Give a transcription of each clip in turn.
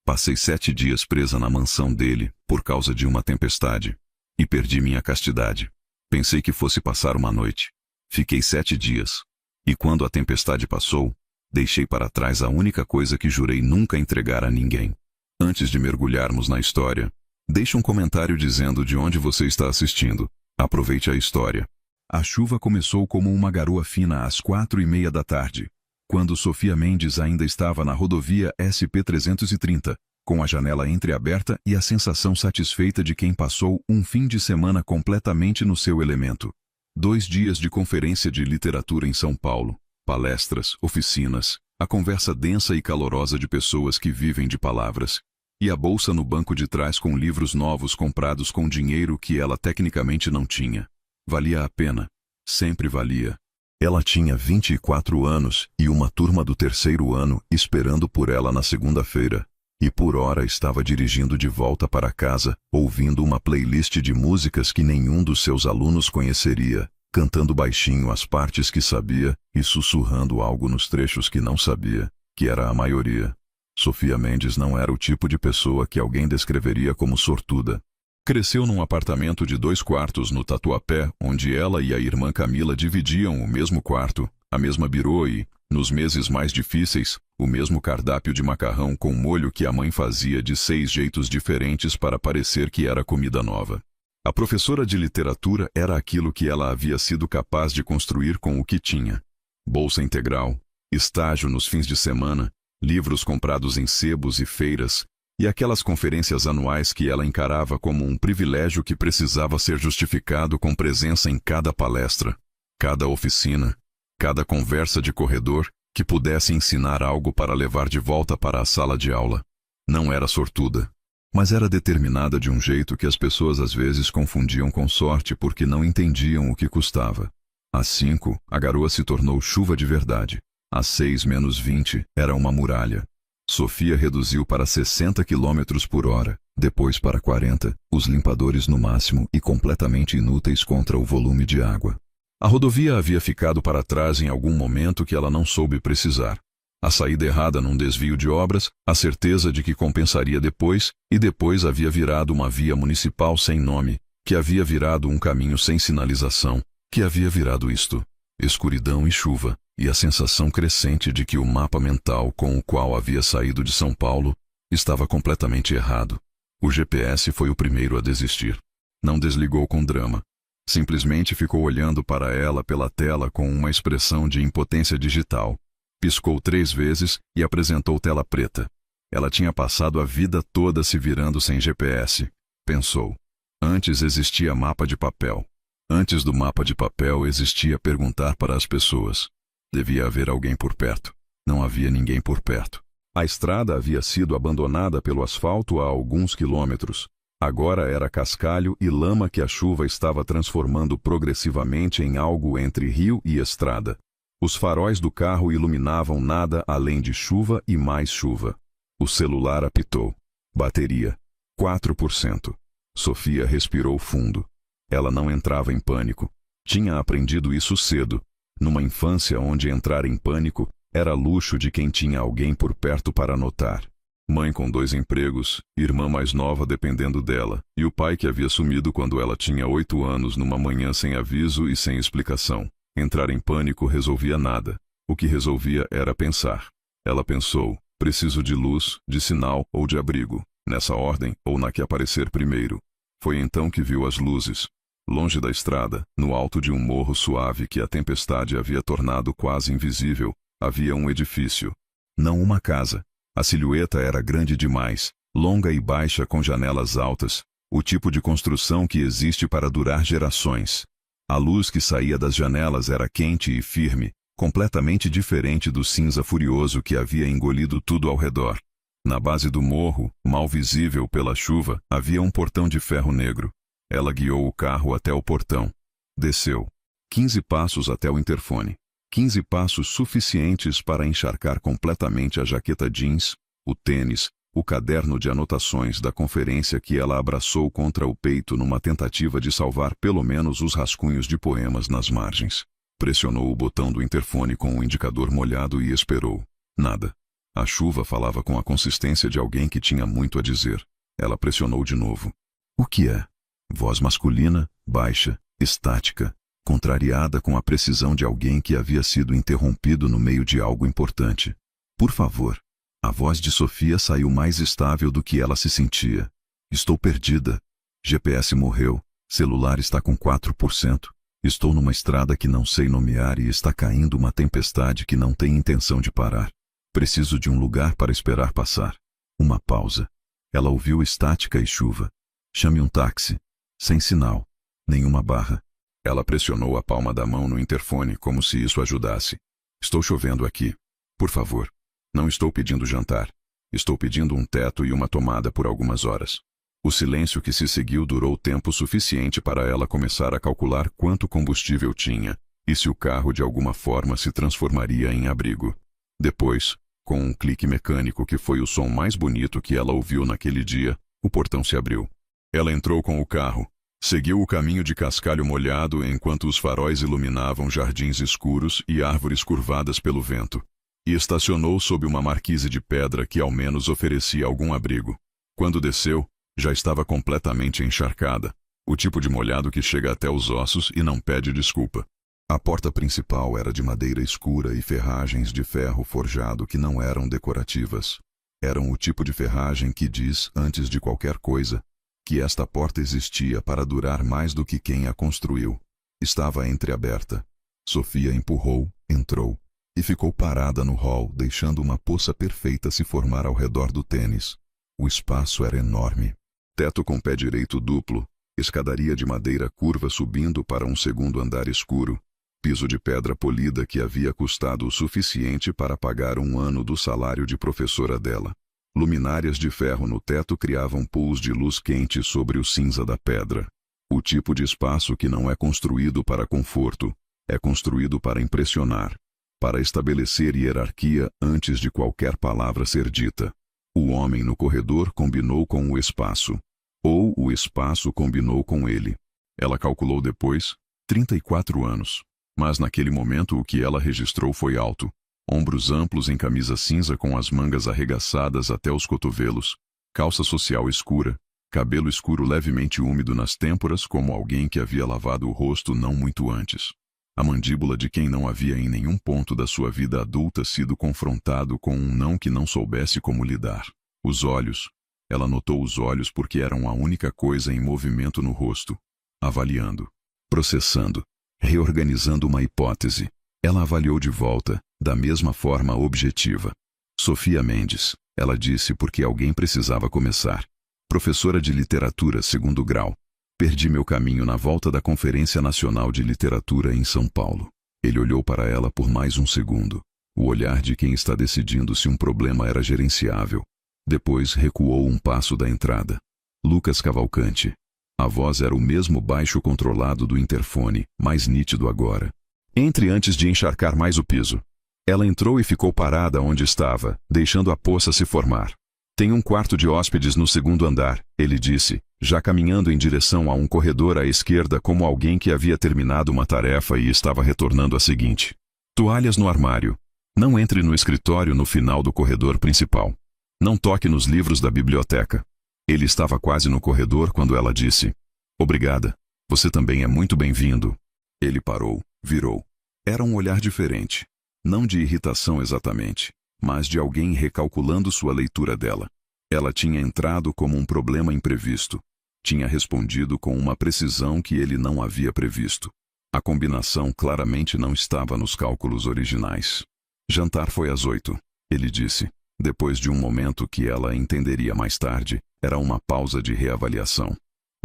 Passei 7 dias presa na mansão dele, por causa de uma tempestade. E perdi minha castidade. Pensei que fosse passar uma noite. Fiquei 7 dias. E quando a tempestade passou, deixei para trás a única coisa que jurei nunca entregar a ninguém. Antes de mergulharmos na história, deixe um comentário dizendo de onde você está assistindo. Aproveite a história. A chuva começou como uma garoa fina às 4:30 da tarde, quando Sofia Mendes ainda estava na rodovia SP-330, com a janela entreaberta e a sensação satisfeita de quem passou um fim de semana completamente no seu elemento. 2 dias de conferência de literatura em São Paulo, palestras, oficinas, a conversa densa e calorosa de pessoas que vivem de palavras, e a bolsa no banco de trás com livros novos comprados com dinheiro que ela tecnicamente não tinha. Valia a pena. Sempre valia. Ela tinha 24 anos e uma turma do 3º ano esperando por ela na segunda-feira, e por hora estava dirigindo de volta para casa, ouvindo uma playlist de músicas que nenhum dos seus alunos conheceria, cantando baixinho as partes que sabia e sussurrando algo nos trechos que não sabia, que era a maioria. Sofia Mendes não era o tipo de pessoa que alguém descreveria como sortuda. Cresceu num apartamento de 2 quartos no Tatuapé, onde ela e a irmã Camila dividiam o mesmo quarto, a mesma birô e, nos meses mais difíceis, o mesmo cardápio de macarrão com molho que a mãe fazia de 6 jeitos diferentes para parecer que era comida nova. A professora de literatura era aquilo que ela havia sido capaz de construir com o que tinha. Bolsa integral, estágio nos fins de semana, livros comprados em sebos e feiras, e aquelas conferências anuais que ela encarava como um privilégio que precisava ser justificado com presença em cada palestra, cada oficina, cada conversa de corredor que pudesse ensinar algo para levar de volta para a sala de aula. Não era sortuda, mas era determinada de um jeito que as pessoas às vezes confundiam com sorte porque não entendiam o que custava. Às 5, a garoa se tornou chuva de verdade. Às 6:20, era uma muralha. Sofia reduziu para 60 km por hora, depois para 40, os limpadores no máximo e completamente inúteis contra o volume de água. A rodovia havia ficado para trás em algum momento que ela não soube precisar. A saída errada num desvio de obras, a certeza de que compensaria depois, e depois havia virado uma via municipal sem nome, que havia virado um caminho sem sinalização, que havia virado isto: escuridão e chuva. E a sensação crescente de que o mapa mental com o qual havia saído de São Paulo estava completamente errado. O GPS foi o primeiro a desistir. Não desligou com drama. Simplesmente ficou olhando para ela pela tela com uma expressão de impotência digital. Piscou 3 vezes e apresentou tela preta. Ela tinha passado a vida toda se virando sem GPS, pensou. Antes existia mapa de papel. Antes do mapa de papel existia perguntar para as pessoas. Devia haver alguém por perto. Não havia ninguém por perto. A estrada havia sido abandonada pelo asfalto há alguns quilômetros. Agora era cascalho e lama que a chuva estava transformando progressivamente em algo entre rio e estrada. Os faróis do carro iluminavam nada além de chuva e mais chuva. O celular apitou. Bateria: 4%. Sofia respirou fundo. Ela não entrava em pânico. Tinha aprendido isso cedo. Numa infância onde entrar em pânico era luxo de quem tinha alguém por perto para notar. Mãe com 2 empregos, irmã mais nova dependendo dela, e o pai que havia sumido quando ela tinha 8 anos numa manhã sem aviso e sem explicação. Entrar em pânico resolvia nada. O que resolvia era pensar. Ela pensou: preciso de luz, de sinal ou de abrigo, nessa ordem ou na que aparecer primeiro. Foi então que viu as luzes. Longe da estrada, no alto de um morro suave que a tempestade havia tornado quase invisível, havia um edifício. Não uma casa. A silhueta era grande demais, longa e baixa com janelas altas, o tipo de construção que existe para durar gerações. A luz que saía das janelas era quente e firme, completamente diferente do cinza furioso que havia engolido tudo ao redor. Na base do morro, mal visível pela chuva, havia um portão de ferro negro. Ela guiou o carro até o portão. Desceu. 15 passos até o interfone. 15 passos suficientes para encharcar completamente a jaqueta jeans, o tênis, o caderno de anotações da conferência que ela abraçou contra o peito numa tentativa de salvar pelo menos os rascunhos de poemas nas margens. Pressionou o botão do interfone com o indicador molhado e esperou. Nada. A chuva falava com a consistência de alguém que tinha muito a dizer. Ela pressionou de novo. O que é? Voz masculina, baixa, estática, contrariada com a precisão de alguém que havia sido interrompido no meio de algo importante. Por favor. A voz de Sofia saiu mais estável do que ela se sentia. Estou perdida. GPS morreu. Celular está com 4%. Estou numa estrada que não sei nomear e está caindo uma tempestade que não tem intenção de parar. Preciso de um lugar para esperar passar. Uma pausa. Ela ouviu estática e chuva. Chame um táxi. Sem sinal. Nenhuma barra. Ela pressionou a palma da mão no interfone como se isso ajudasse. Estou chovendo aqui. Por favor. Não estou pedindo jantar. Estou pedindo um teto e uma tomada por algumas horas. O silêncio que se seguiu durou tempo suficiente para ela começar a calcular quanto combustível tinha e se o carro de alguma forma se transformaria em abrigo. Depois, com um clique mecânico que foi o som mais bonito que ela ouviu naquele dia, o portão se abriu. Ela entrou com o carro, seguiu o caminho de cascalho molhado enquanto os faróis iluminavam jardins escuros e árvores curvadas pelo vento, e estacionou sob uma marquise de pedra que ao menos oferecia algum abrigo. Quando desceu, já estava completamente encharcada, o tipo de molhado que chega até os ossos e não pede desculpa. A porta principal era de madeira escura e ferragens de ferro forjado que não eram decorativas. Eram o tipo de ferragem que diz, antes de qualquer coisa, que esta porta existia para durar mais do que quem a construiu. Estava entreaberta. Sofia empurrou, entrou, e ficou parada no hall, deixando uma poça perfeita se formar ao redor do tênis. O espaço era enorme. Teto com pé direito duplo, escadaria de madeira curva subindo para um segundo andar escuro, piso de pedra polida que havia custado o suficiente para pagar um ano do salário de professora dela. Luminárias de ferro no teto criavam pools de luz quente sobre o cinza da pedra. O tipo de espaço que não é construído para conforto, é construído para impressionar, para estabelecer hierarquia antes de qualquer palavra ser dita. O homem no corredor combinou com o espaço, ou o espaço combinou com ele. Ela calculou depois, 34 anos. Mas naquele momento o que ela registrou foi alto. Ombros amplos em camisa cinza com as mangas arregaçadas até os cotovelos, calça social escura, cabelo escuro levemente úmido nas têmporas como alguém que havia lavado o rosto não muito antes. A mandíbula de quem não havia em nenhum ponto da sua vida adulta sido confrontado com um não que não soubesse como lidar. Os olhos. Ela notou os olhos porque eram a única coisa em movimento no rosto. Avaliando. Processando. Reorganizando uma hipótese. Ela avaliou de volta, da mesma forma objetiva. Sofia Mendes, ela disse porque alguém precisava começar. Professora de literatura 2º grau. Perdi meu caminho na volta da Conferência Nacional de Literatura em São Paulo. Ele olhou para ela por mais um segundo. O olhar de quem está decidindo se um problema era gerenciável. Depois recuou um passo da entrada. Lucas Cavalcante. A voz era o mesmo baixo controlado do interfone, mais nítido agora. Entre antes de encharcar mais o piso. Ela entrou e ficou parada onde estava, deixando a poça se formar. Tem um quarto de hóspedes no 2º andar, ele disse, já caminhando em direção a um corredor à esquerda como alguém que havia terminado uma tarefa e estava retornando à seguinte. Toalhas no armário. Não entre no escritório no final do corredor principal. Não toque nos livros da biblioteca. Ele estava quase no corredor quando ela disse, obrigada, você também é muito bem-vindo. Ele parou, virou. Era um olhar diferente. Não de irritação exatamente, mas de alguém recalculando sua leitura dela. Ela tinha entrado como um problema imprevisto. Tinha respondido com uma precisão que ele não havia previsto. A combinação claramente não estava nos cálculos originais. Jantar foi às 8, ele disse. Depois de um momento que ela entenderia mais tarde, era uma pausa de reavaliação.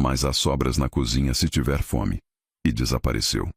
Mas há sobras na cozinha se tiver fome. E desapareceu.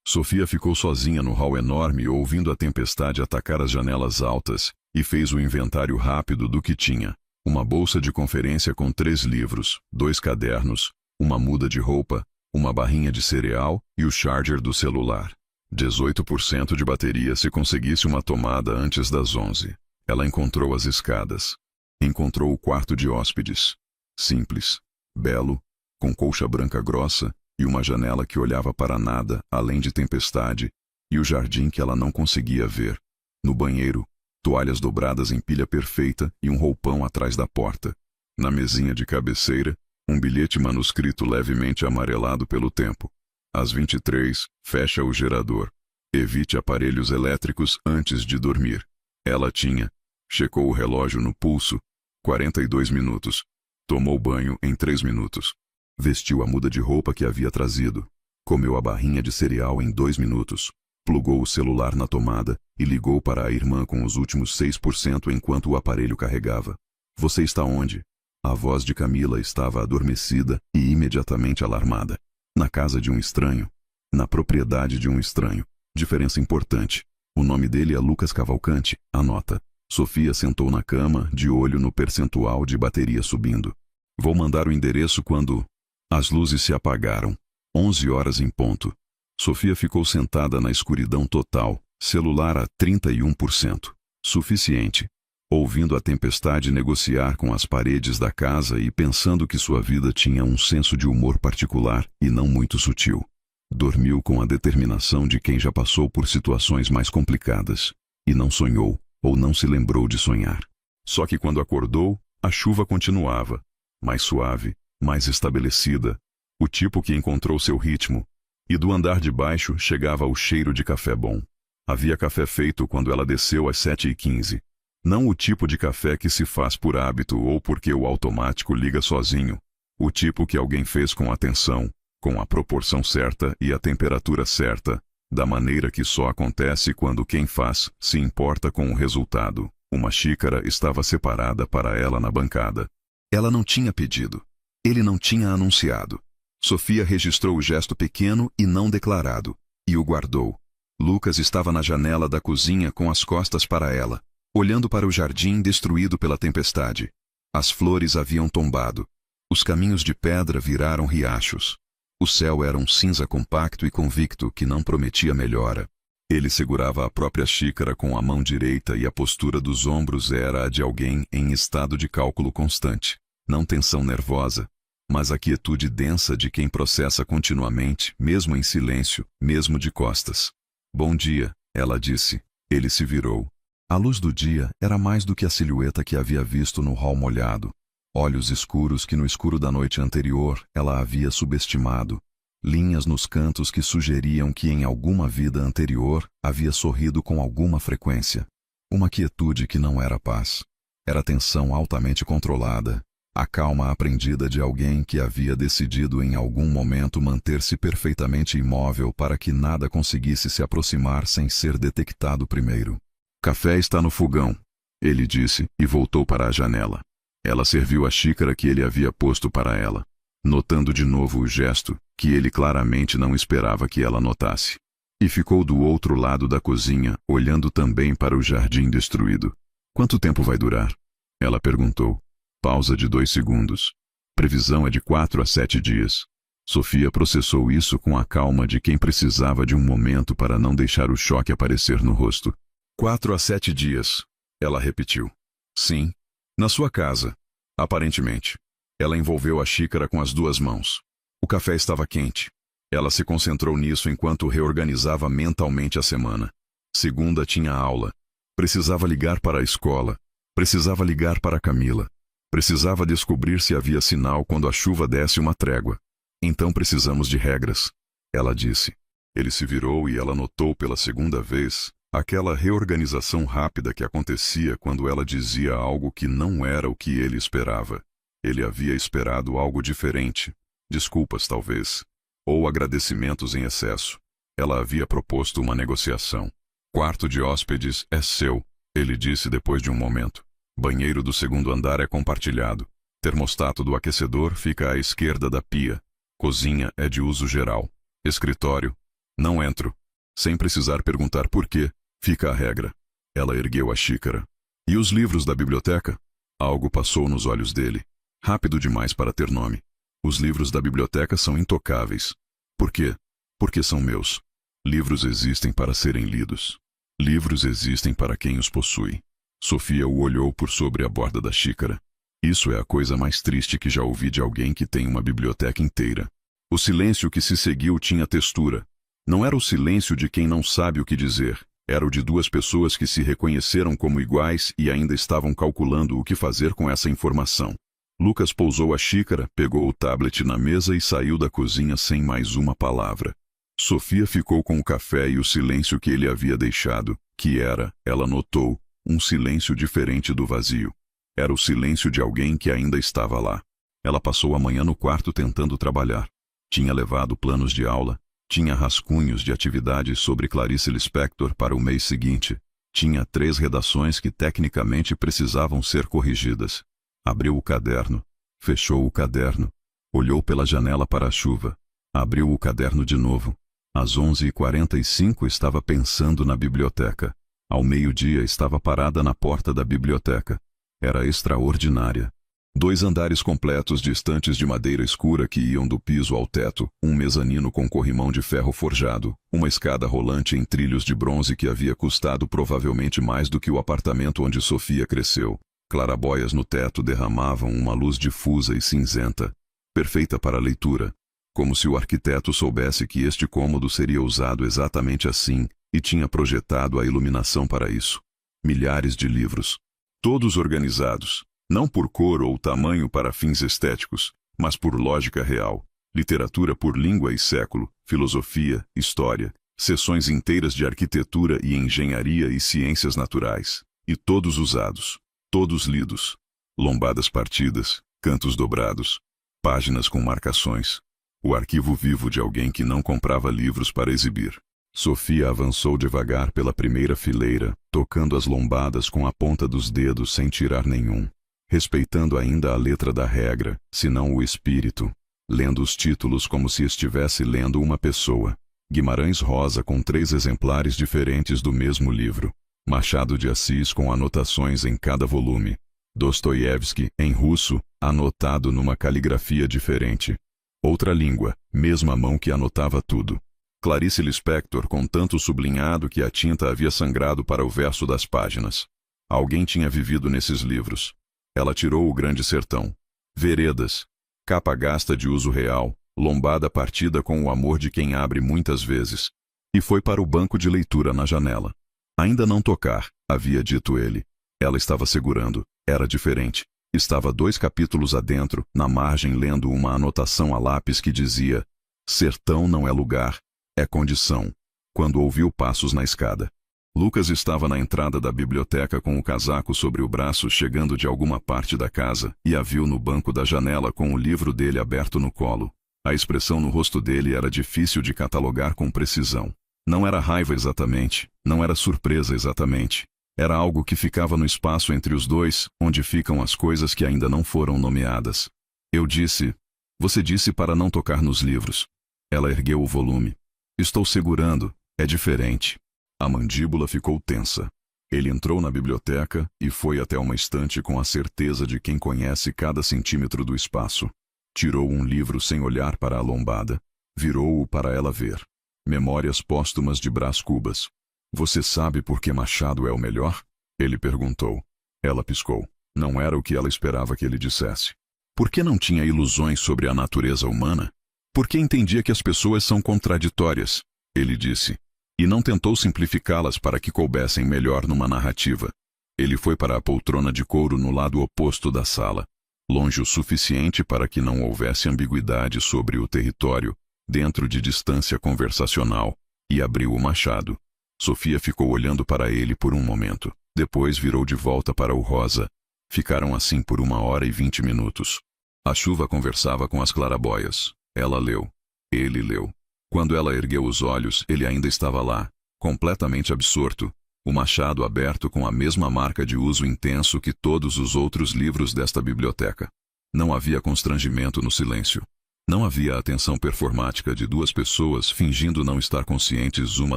Sofia ficou sozinha no hall enorme ouvindo a tempestade atacar as janelas altas e fez o inventário rápido do que tinha. Uma bolsa de conferência com 3 livros, 2 cadernos, uma muda de roupa, uma barrinha de cereal e o charger do celular. 18% de bateria se conseguisse uma tomada antes das 11. Ela encontrou as escadas. Encontrou o quarto de hóspedes. Simples, belo, com colcha branca grossa e uma janela que olhava para nada além de tempestade e o jardim que ela não conseguia ver. No banheiro, toalhas dobradas em pilha perfeita e um roupão atrás da porta. Na mesinha de cabeceira, um bilhete manuscrito levemente amarelado pelo tempo. Às 23, fecha o gerador. Evite aparelhos elétricos antes de dormir. Ela tinha. Checou o relógio no pulso. 42 minutos. Tomou banho em 3 minutos. Vestiu a muda de roupa que havia trazido. Comeu a barrinha de cereal em 2 minutos. Plugou o celular na tomada e ligou para a irmã com os últimos 6% enquanto o aparelho carregava. Você está onde? A voz de Camila estava adormecida e imediatamente alarmada. Na casa de um estranho. Na propriedade de um estranho. Diferença importante. O nome dele é Lucas Cavalcante, anota. Sofia sentou na cama, de olho no percentual de bateria subindo. Vou mandar o endereço quando... As luzes se apagaram. 11 horas em ponto. Sofia ficou sentada na escuridão total, celular a 31%. Suficiente. Ouvindo a tempestade negociar com as paredes da casa e pensando que sua vida tinha um senso de humor particular e não muito sutil. Dormiu com a determinação de quem já passou por situações mais complicadas. E não sonhou, ou não se lembrou de sonhar. Só que quando acordou, a chuva continuava. Mais suave, mais estabelecida. O tipo que encontrou seu ritmo. E do andar de baixo chegava o cheiro de café bom. Havia café feito quando ela desceu às 7h15. Não o tipo de café que se faz por hábito ou porque o automático liga sozinho. O tipo que alguém fez com atenção, com a proporção certa e a temperatura certa, da maneira que só acontece quando quem faz se importa com o resultado. Uma xícara estava separada para ela na bancada. Ela não tinha pedido. Ele não tinha anunciado. Sofia registrou o gesto pequeno e não declarado, e o guardou. Lucas estava na janela da cozinha com as costas para ela, olhando para o jardim destruído pela tempestade. As flores haviam tombado. Os caminhos de pedra viraram riachos. O céu era um cinza compacto e convicto que não prometia melhora. Ele segurava a própria xícara com a mão direita e a postura dos ombros era a de alguém em estado de cálculo constante. Não tensão nervosa, mas a quietude densa de quem processa continuamente, mesmo em silêncio, mesmo de costas. Bom dia, ela disse. Ele se virou. A luz do dia era mais do que a silhueta que havia visto no hall molhado. Olhos escuros que no escuro da noite anterior ela havia subestimado. Linhas nos cantos que sugeriam que em alguma vida anterior havia sorrido com alguma frequência. Uma quietude que não era paz. Era tensão altamente controlada. A calma aprendida de alguém que havia decidido em algum momento manter-se perfeitamente imóvel para que nada conseguisse se aproximar sem ser detectado primeiro. Café está no fogão, ele disse e voltou para a janela. Ela serviu a xícara que ele havia posto para ela, notando de novo o gesto que ele claramente não esperava que ela notasse. E ficou do outro lado da cozinha, olhando também para o jardim destruído. Quanto tempo vai durar? Ela perguntou. Pausa de 2 segundos. Previsão é de 4 a 7 dias. Sofia processou isso com a calma de quem precisava de um momento para não deixar o choque aparecer no rosto. 4 a 7 dias, ela repetiu. Sim, na sua casa, aparentemente. Ela envolveu a xícara com as 2 mãos. O café estava quente. Ela se concentrou nisso enquanto reorganizava mentalmente a semana. Segunda tinha aula. Precisava ligar para a escola. Precisava ligar para Camila. Precisava descobrir se havia sinal quando a chuva desse uma trégua. Então precisamos de regras, ela disse. Ele se virou e ela notou pela segunda vez aquela reorganização rápida que acontecia quando ela dizia algo que não era o que ele esperava. Ele havia esperado algo diferente. Desculpas, talvez. Ou agradecimentos em excesso. Ela havia proposto uma negociação. Quarto de hóspedes é seu, ele disse depois de um momento. Banheiro do 2º andar é compartilhado. Termostato do aquecedor fica à esquerda da pia. Cozinha é de uso geral. Escritório. Não entro. Sem precisar perguntar por quê, fica a regra. Ela ergueu a xícara. E os livros da biblioteca? Algo passou nos olhos dele. Rápido demais para ter nome. Os livros da biblioteca são intocáveis. Por quê? Porque são meus. Livros existem para serem lidos. Livros existem para quem os possui. Sofia o olhou por sobre a borda da xícara. Isso é a coisa mais triste que já ouvi de alguém que tem uma biblioteca inteira. O silêncio que se seguiu tinha textura. Não era o silêncio de quem não sabe o que dizer. Era o de duas pessoas que se reconheceram como iguais e ainda estavam calculando o que fazer com essa informação. Lucas pousou a xícara, pegou o tablet na mesa e saiu da cozinha sem mais uma palavra. Sofia ficou com o café e o silêncio que ele havia deixado, que era, ela notou, um silêncio diferente do vazio. Era o silêncio de alguém que ainda estava lá. Ela passou a manhã no quarto tentando trabalhar. Tinha levado planos de aula, tinha rascunhos de atividades sobre Clarice Lispector para o mês seguinte, tinha 3 redações que tecnicamente precisavam ser corrigidas. Abriu o caderno, fechou o caderno, olhou pela janela para a chuva, abriu o caderno de novo. Às 11h45 estava pensando na biblioteca. Ao meio-dia estava parada na porta da biblioteca. Era extraordinária. 2 andares completos de estantes de madeira escura que iam do piso ao teto, um mezanino com corrimão de ferro forjado, uma escada rolante em trilhos de bronze que havia custado provavelmente mais do que o apartamento onde Sofia cresceu. Clarabóias no teto derramavam uma luz difusa e cinzenta, perfeita para a leitura, como se o arquiteto soubesse que este cômodo seria usado exatamente assim e tinha projetado a iluminação para isso. Milhares de livros, todos organizados, não por cor ou tamanho para fins estéticos, mas por lógica real. Literatura por língua e século, filosofia, história, seções inteiras de arquitetura e engenharia e ciências naturais. E todos usados, todos lidos. Lombadas partidas, cantos dobrados, páginas com marcações. O arquivo vivo de alguém que não comprava livros para exibir. Sofia avançou devagar pela primeira fileira, tocando as lombadas com a ponta dos dedos sem tirar nenhum. Respeitando ainda a letra da regra, se não o espírito, lendo os títulos como se estivesse lendo uma pessoa. Guimarães Rosa com 3 exemplares diferentes do mesmo livro. Machado de Assis com anotações em cada volume. Dostoiévski, em russo, anotado numa caligrafia diferente. Outra língua, mesma mão que anotava tudo. Clarice Lispector com tanto sublinhado que a tinta havia sangrado para o verso das páginas. Alguém tinha vivido nesses livros. Ela tirou O Grande Sertão. Veredas. Capa gasta de uso real, lombada partida com o amor de quem abre muitas vezes. E foi para o banco de leitura na janela. Ainda não tocar, havia dito ele. Ela estava segurando. Era diferente. Estava 2 capítulos adentro, na margem lendo uma anotação a lápis que dizia: Sertão não é lugar, é condição. Quando ouviu passos na escada. Lucas estava na entrada da biblioteca com o casaco sobre o braço chegando de alguma parte da casa e a viu no banco da janela com o livro dele aberto no colo. A expressão no rosto dele era difícil de catalogar com precisão. Não era raiva exatamente, não era surpresa exatamente. Era algo que ficava no espaço entre os dois, onde ficam as coisas que ainda não foram nomeadas. Eu disse: Você disse para não tocar nos livros. Ela ergueu o volume. Estou segurando, é diferente. A mandíbula ficou tensa. Ele entrou na biblioteca e foi até uma estante com a certeza de quem conhece cada centímetro do espaço. Tirou um livro sem olhar para a lombada. Virou-o para ela ver. Memórias póstumas de Brás Cubas. Você sabe por que Machado é o melhor? Ele perguntou. Ela piscou. Não era o que ela esperava que ele dissesse. Por que não tinha ilusões sobre a natureza humana? Por que entendia que as pessoas são contraditórias? Ele disse. E não tentou simplificá-las para que coubessem melhor numa narrativa. Ele foi para a poltrona de couro no lado oposto da sala, longe o suficiente para que não houvesse ambiguidade sobre o território, dentro de distância conversacional, e abriu o machado. Sofia ficou olhando para ele por um momento, depois virou de volta para o rosa. Ficaram assim por 1h20 minutos. A chuva conversava com as clarabóias. Ela leu. Ele leu. Quando ela ergueu os olhos, ele ainda estava lá, completamente absorto, o machado aberto com a mesma marca de uso intenso que todos os outros livros desta biblioteca. Não havia constrangimento no silêncio. Não havia atenção performática de 2 pessoas fingindo não estar conscientes uma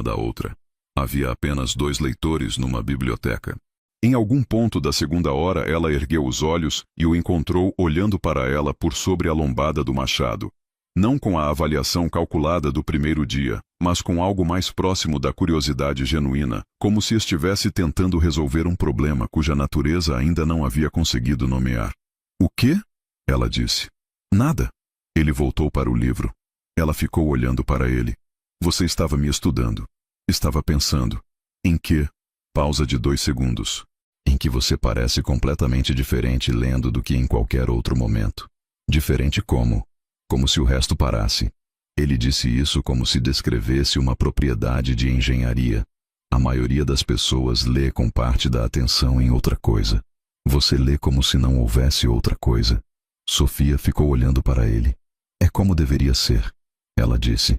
da outra. Havia apenas 2 leitores numa biblioteca. Em algum ponto da segunda hora ela ergueu os olhos e o encontrou olhando para ela por sobre a lombada do machado. Não com a avaliação calculada do primeiro dia, mas com algo mais próximo da curiosidade genuína, como se estivesse tentando resolver um problema cuja natureza ainda não havia conseguido nomear. O quê? Ela disse. Nada. Ele voltou para o livro. Ela ficou olhando para ele. Você estava me estudando. Estava pensando. Em que? Pausa de 2 segundos. Em que você parece completamente diferente lendo do que em qualquer outro momento. Diferente como? Como se o resto parasse. Ele disse isso como se descrevesse uma propriedade de engenharia. A maioria das pessoas lê com parte da atenção em outra coisa. Você lê como se não houvesse outra coisa. Sofia ficou olhando para ele. É como deveria ser. Ela disse.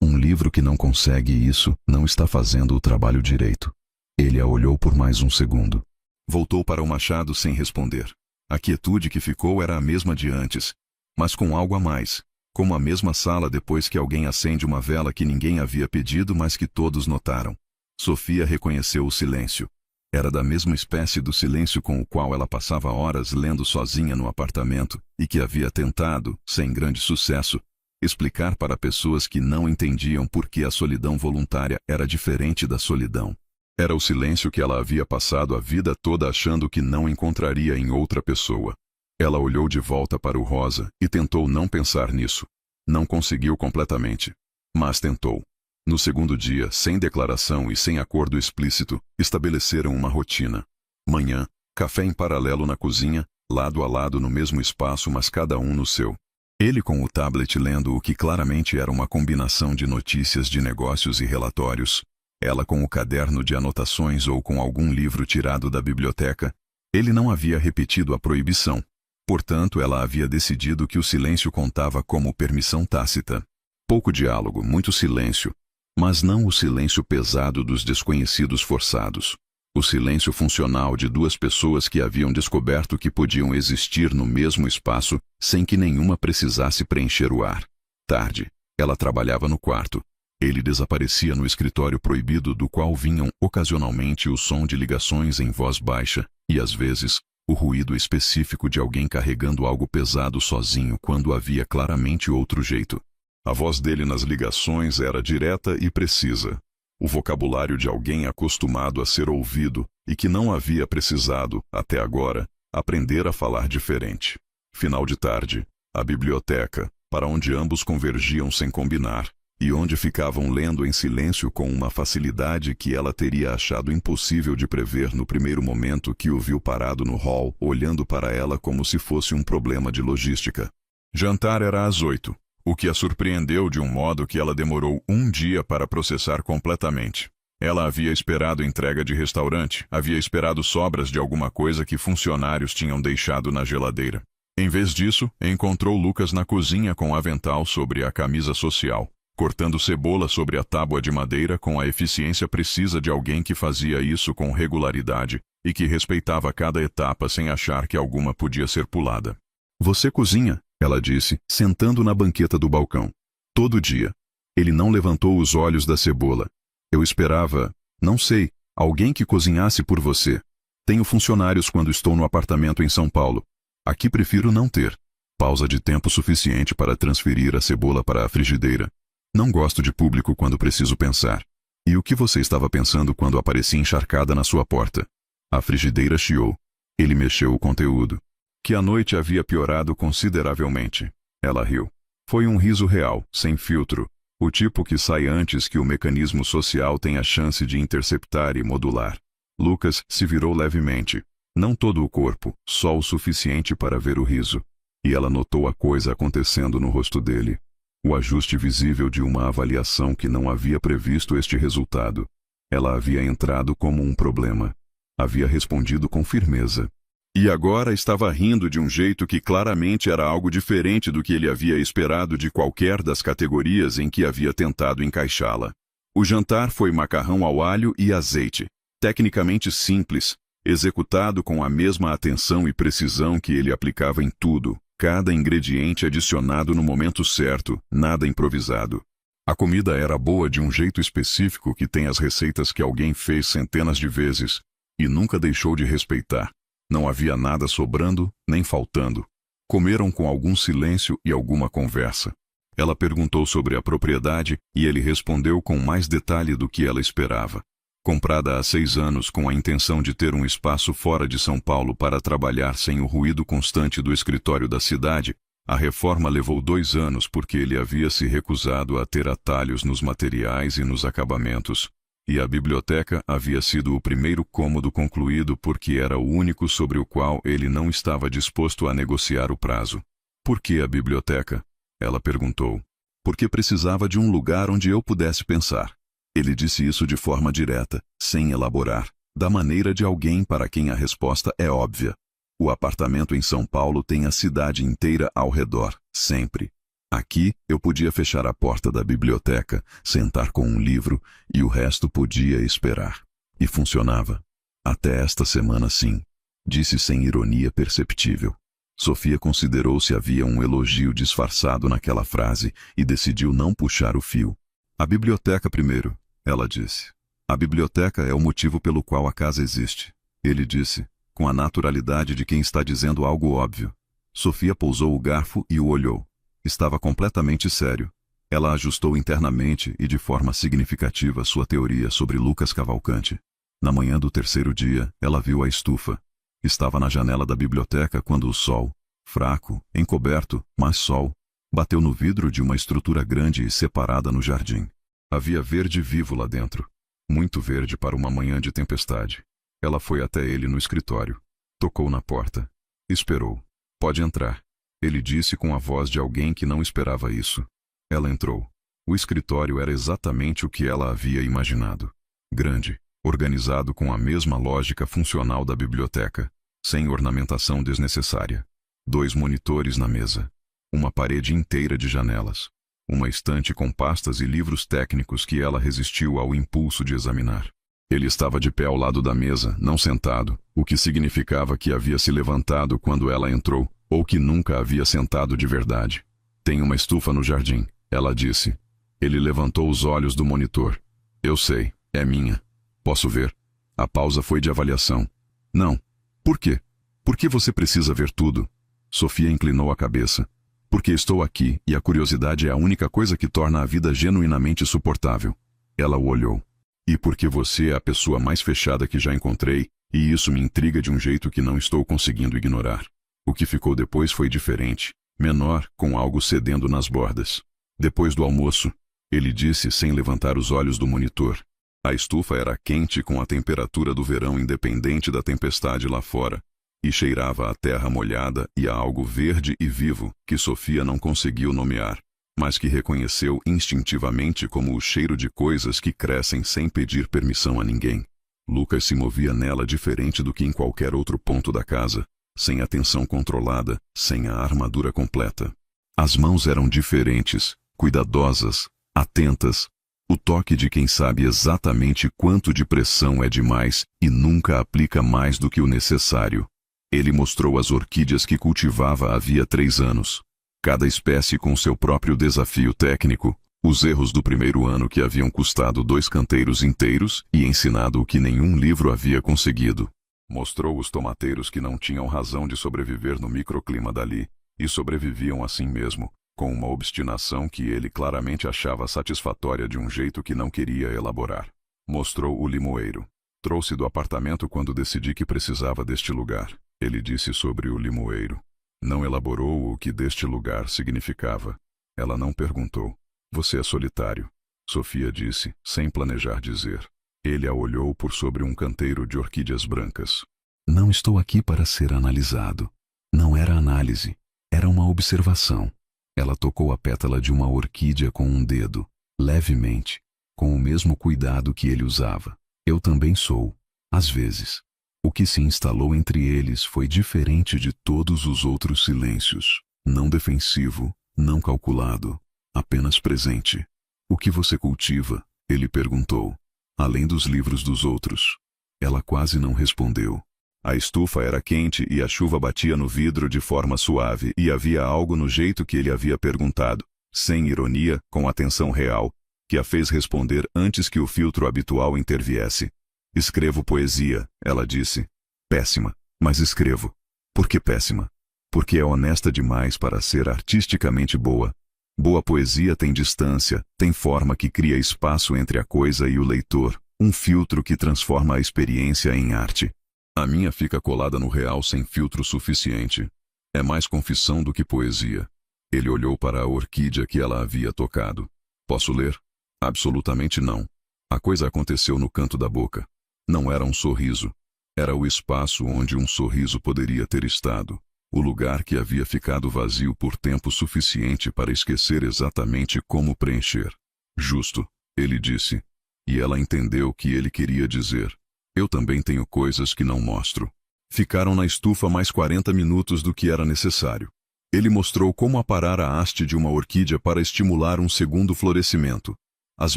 Um livro que não consegue isso não está fazendo o trabalho direito. Ele a olhou por mais um segundo. Voltou para o machado sem responder. A quietude que ficou era a mesma de antes, mas com algo a mais, como a mesma sala depois que alguém acende uma vela que ninguém havia pedido, mas que todos notaram. Sofia reconheceu o silêncio. Era da mesma espécie do silêncio com o qual ela passava horas lendo sozinha no apartamento e que havia tentado, sem grande sucesso, explicar para pessoas que não entendiam por que a solidão voluntária era diferente da solidão. Era o silêncio que ela havia passado a vida toda achando que não encontraria em outra pessoa. Ela olhou de volta para o rosa e tentou não pensar nisso. Não conseguiu completamente, mas tentou. No segundo dia, sem declaração e sem acordo explícito, estabeleceram uma rotina. Manhã, café em paralelo na cozinha, lado a lado no mesmo espaço, mas cada um no seu. Ele com o tablet lendo o que claramente era uma combinação de notícias de negócios e relatórios. Ela com o caderno de anotações ou com algum livro tirado da biblioteca. Ele não havia repetido a proibição. Portanto, ela havia decidido que o silêncio contava como permissão tácita. Pouco diálogo, muito silêncio. Mas não o silêncio pesado dos desconhecidos forçados. O silêncio funcional de duas pessoas que haviam descoberto que podiam existir no mesmo espaço sem que nenhuma precisasse preencher o ar. Tarde, ela trabalhava no quarto. Ele desaparecia no escritório proibido do qual vinham ocasionalmente o som de ligações em voz baixa e, às vezes, o ruído específico de alguém carregando algo pesado sozinho quando havia claramente outro jeito. A voz dele nas ligações era direta e precisa. O vocabulário de alguém acostumado a ser ouvido e que não havia precisado, até agora, aprender a falar diferente. Final de tarde, a biblioteca, para onde ambos convergiam sem combinar, e onde ficavam lendo em silêncio com uma facilidade que ela teria achado impossível de prever no primeiro momento que o viu parado no hall, olhando para ela como se fosse um problema de logística. Jantar era às 8, o que a surpreendeu de um modo que ela demorou um dia para processar completamente. Ela havia esperado entrega de restaurante, havia esperado sobras de alguma coisa que funcionários tinham deixado na geladeira. Em vez disso, encontrou Lucas na cozinha com avental sobre a camisa social, cortando cebola sobre a tábua de madeira com a eficiência precisa de alguém que fazia isso com regularidade e que respeitava cada etapa sem achar que alguma podia ser pulada. Você cozinha, ela disse, sentando na banqueta do balcão. Todo dia. Ele não levantou os olhos da cebola. Eu esperava, não sei, alguém que cozinhasse por você. Tenho funcionários quando estou no apartamento em São Paulo. Aqui prefiro não ter. Pausa de tempo suficiente para transferir a cebola para a frigideira. Não gosto de público quando preciso pensar. E o que você estava pensando quando apareci encharcada na sua porta? A frigideira chiou. Ele mexeu o conteúdo. Que a noite havia piorado consideravelmente. Ela riu. Foi um riso real, sem filtro. O tipo que sai antes que o mecanismo social tenha chance de interceptar e modular. Lucas se virou levemente. Não todo o corpo, só o suficiente para ver o riso. E ela notou a coisa acontecendo no rosto dele. O ajuste visível de uma avaliação que não havia previsto este resultado. Ela havia entrado como um problema. Havia respondido com firmeza. E agora estava rindo de um jeito que claramente era algo diferente do que ele havia esperado de qualquer das categorias em que havia tentado encaixá-la. O jantar foi macarrão ao alho e azeite, tecnicamente simples, executado com a mesma atenção e precisão que ele aplicava em tudo. Cada ingrediente adicionado no momento certo, nada improvisado. A comida era boa de um jeito específico que tem as receitas que alguém fez centenas de vezes e nunca deixou de respeitar. Não havia nada sobrando, nem faltando. Comeram com algum silêncio e alguma conversa. Ela perguntou sobre a propriedade e ele respondeu com mais detalhe do que ela esperava. Comprada há 6 anos com a intenção de ter um espaço fora de São Paulo para trabalhar sem o ruído constante do escritório da cidade, a reforma levou 2 anos porque ele havia se recusado a ter atalhos nos materiais e nos acabamentos. E a biblioteca havia sido o primeiro cômodo concluído porque era o único sobre o qual ele não estava disposto a negociar o prazo. Por que a biblioteca? Ela perguntou. Porque precisava de um lugar onde eu pudesse pensar. Ele disse isso de forma direta, sem elaborar, da maneira de alguém para quem a resposta é óbvia. O apartamento em São Paulo tem a cidade inteira ao redor, sempre. Aqui, eu podia fechar a porta da biblioteca, sentar com um livro, e o resto podia esperar. E funcionava. Até esta semana, sim. Disse sem ironia perceptível. Sofia considerou se havia um elogio disfarçado naquela frase e decidiu não puxar o fio. A biblioteca primeiro, ela disse. A biblioteca é o motivo pelo qual a casa existe. Ele disse, com a naturalidade de quem está dizendo algo óbvio. Sofia pousou o garfo e o olhou. Estava completamente sério. Ela ajustou internamente e de forma significativa sua teoria sobre Lucas Cavalcanti. Na manhã do terceiro dia, ela viu a estufa. Estava na janela da biblioteca quando o sol, fraco, encoberto, mas sol, bateu no vidro de uma estrutura grande e separada no jardim. Havia verde vivo lá dentro. Muito verde para uma manhã de tempestade. Ela foi até ele no escritório. Tocou na porta. Esperou. Pode entrar. Ele disse com a voz de alguém que não esperava isso. Ela entrou. O escritório era exatamente o que ela havia imaginado. Grande, organizado com a mesma lógica funcional da biblioteca, sem ornamentação desnecessária. 2 monitores na mesa. Uma parede inteira de janelas. Uma estante com pastas e livros técnicos que ela resistiu ao impulso de examinar. Ele estava de pé ao lado da mesa, não sentado, o que significava que havia se levantado quando ela entrou, ou que nunca havia sentado de verdade. Tem uma estufa no jardim, ela disse. Ele levantou os olhos do monitor. Eu sei, é minha. Posso ver? A pausa foi de avaliação. Não. Por quê? Por que você precisa ver tudo? Sofia inclinou a cabeça. Porque estou aqui e a curiosidade é a única coisa que torna a vida genuinamente suportável. Ela o olhou. E porque você é a pessoa mais fechada que já encontrei, e isso me intriga de um jeito que não estou conseguindo ignorar. O que ficou depois foi diferente, menor, com algo cedendo nas bordas. Depois do almoço, ele disse sem levantar os olhos do monitor. A estufa era quente com a temperatura do verão independente da tempestade lá fora, e cheirava a terra molhada e a algo verde e vivo que Sofia não conseguiu nomear, mas que reconheceu instintivamente como o cheiro de coisas que crescem sem pedir permissão a ninguém. Lucas se movia nela diferente do que em qualquer outro ponto da casa, sem atenção controlada, sem a armadura completa. As mãos eram diferentes, cuidadosas, atentas, o toque de quem sabe exatamente quanto de pressão é demais e nunca aplica mais do que o necessário. Ele mostrou as orquídeas que cultivava havia 3 anos. Cada espécie com seu próprio desafio técnico, os erros do primeiro ano que haviam custado 2 canteiros inteiros e ensinado o que nenhum livro havia conseguido. Mostrou os tomateiros que não tinham razão de sobreviver no microclima dali, e sobreviviam assim mesmo, com uma obstinação que ele claramente achava satisfatória de um jeito que não queria elaborar. Mostrou o limoeiro. Trouxe do apartamento quando decidi que precisava deste lugar, ele disse sobre o limoeiro. Não elaborou o que deste lugar significava. Ela não perguntou. Você é solitário. Sofia disse, sem planejar dizer. Ele a olhou por sobre um canteiro de orquídeas brancas. Não estou aqui para ser analisado. Não era análise. Era uma observação. Ela tocou a pétala de uma orquídea com um dedo, levemente, com o mesmo cuidado que ele usava. Eu também sou, às vezes. O que se instalou entre eles foi diferente de todos os outros silêncios. Não defensivo, não calculado, apenas presente. O que você cultiva? Ele perguntou. Além dos livros dos outros. Ela quase não respondeu. A estufa era quente e a chuva batia no vidro de forma suave e havia algo no jeito que ele havia perguntado, sem ironia, com atenção real, que a fez responder antes que o filtro habitual interviesse. Escrevo poesia, ela disse. Péssima, mas escrevo. Por que péssima? Porque é honesta demais para ser artisticamente boa. Boa poesia tem distância, tem forma que cria espaço entre a coisa e o leitor, um filtro que transforma a experiência em arte. A minha fica colada no real sem filtro suficiente. É mais confissão do que poesia. Ele olhou para a orquídea que ela havia tocado. Posso ler? Absolutamente não. A coisa aconteceu no canto da boca. Não era um sorriso. Era o espaço onde um sorriso poderia ter estado. O lugar que havia ficado vazio por tempo suficiente para esquecer exatamente como preencher. Justo, ele disse. E ela entendeu o que ele queria dizer. Eu também tenho coisas que não mostro. Ficaram na estufa mais 40 minutos do que era necessário. Ele mostrou como aparar a haste de uma orquídea para estimular um segundo florescimento. As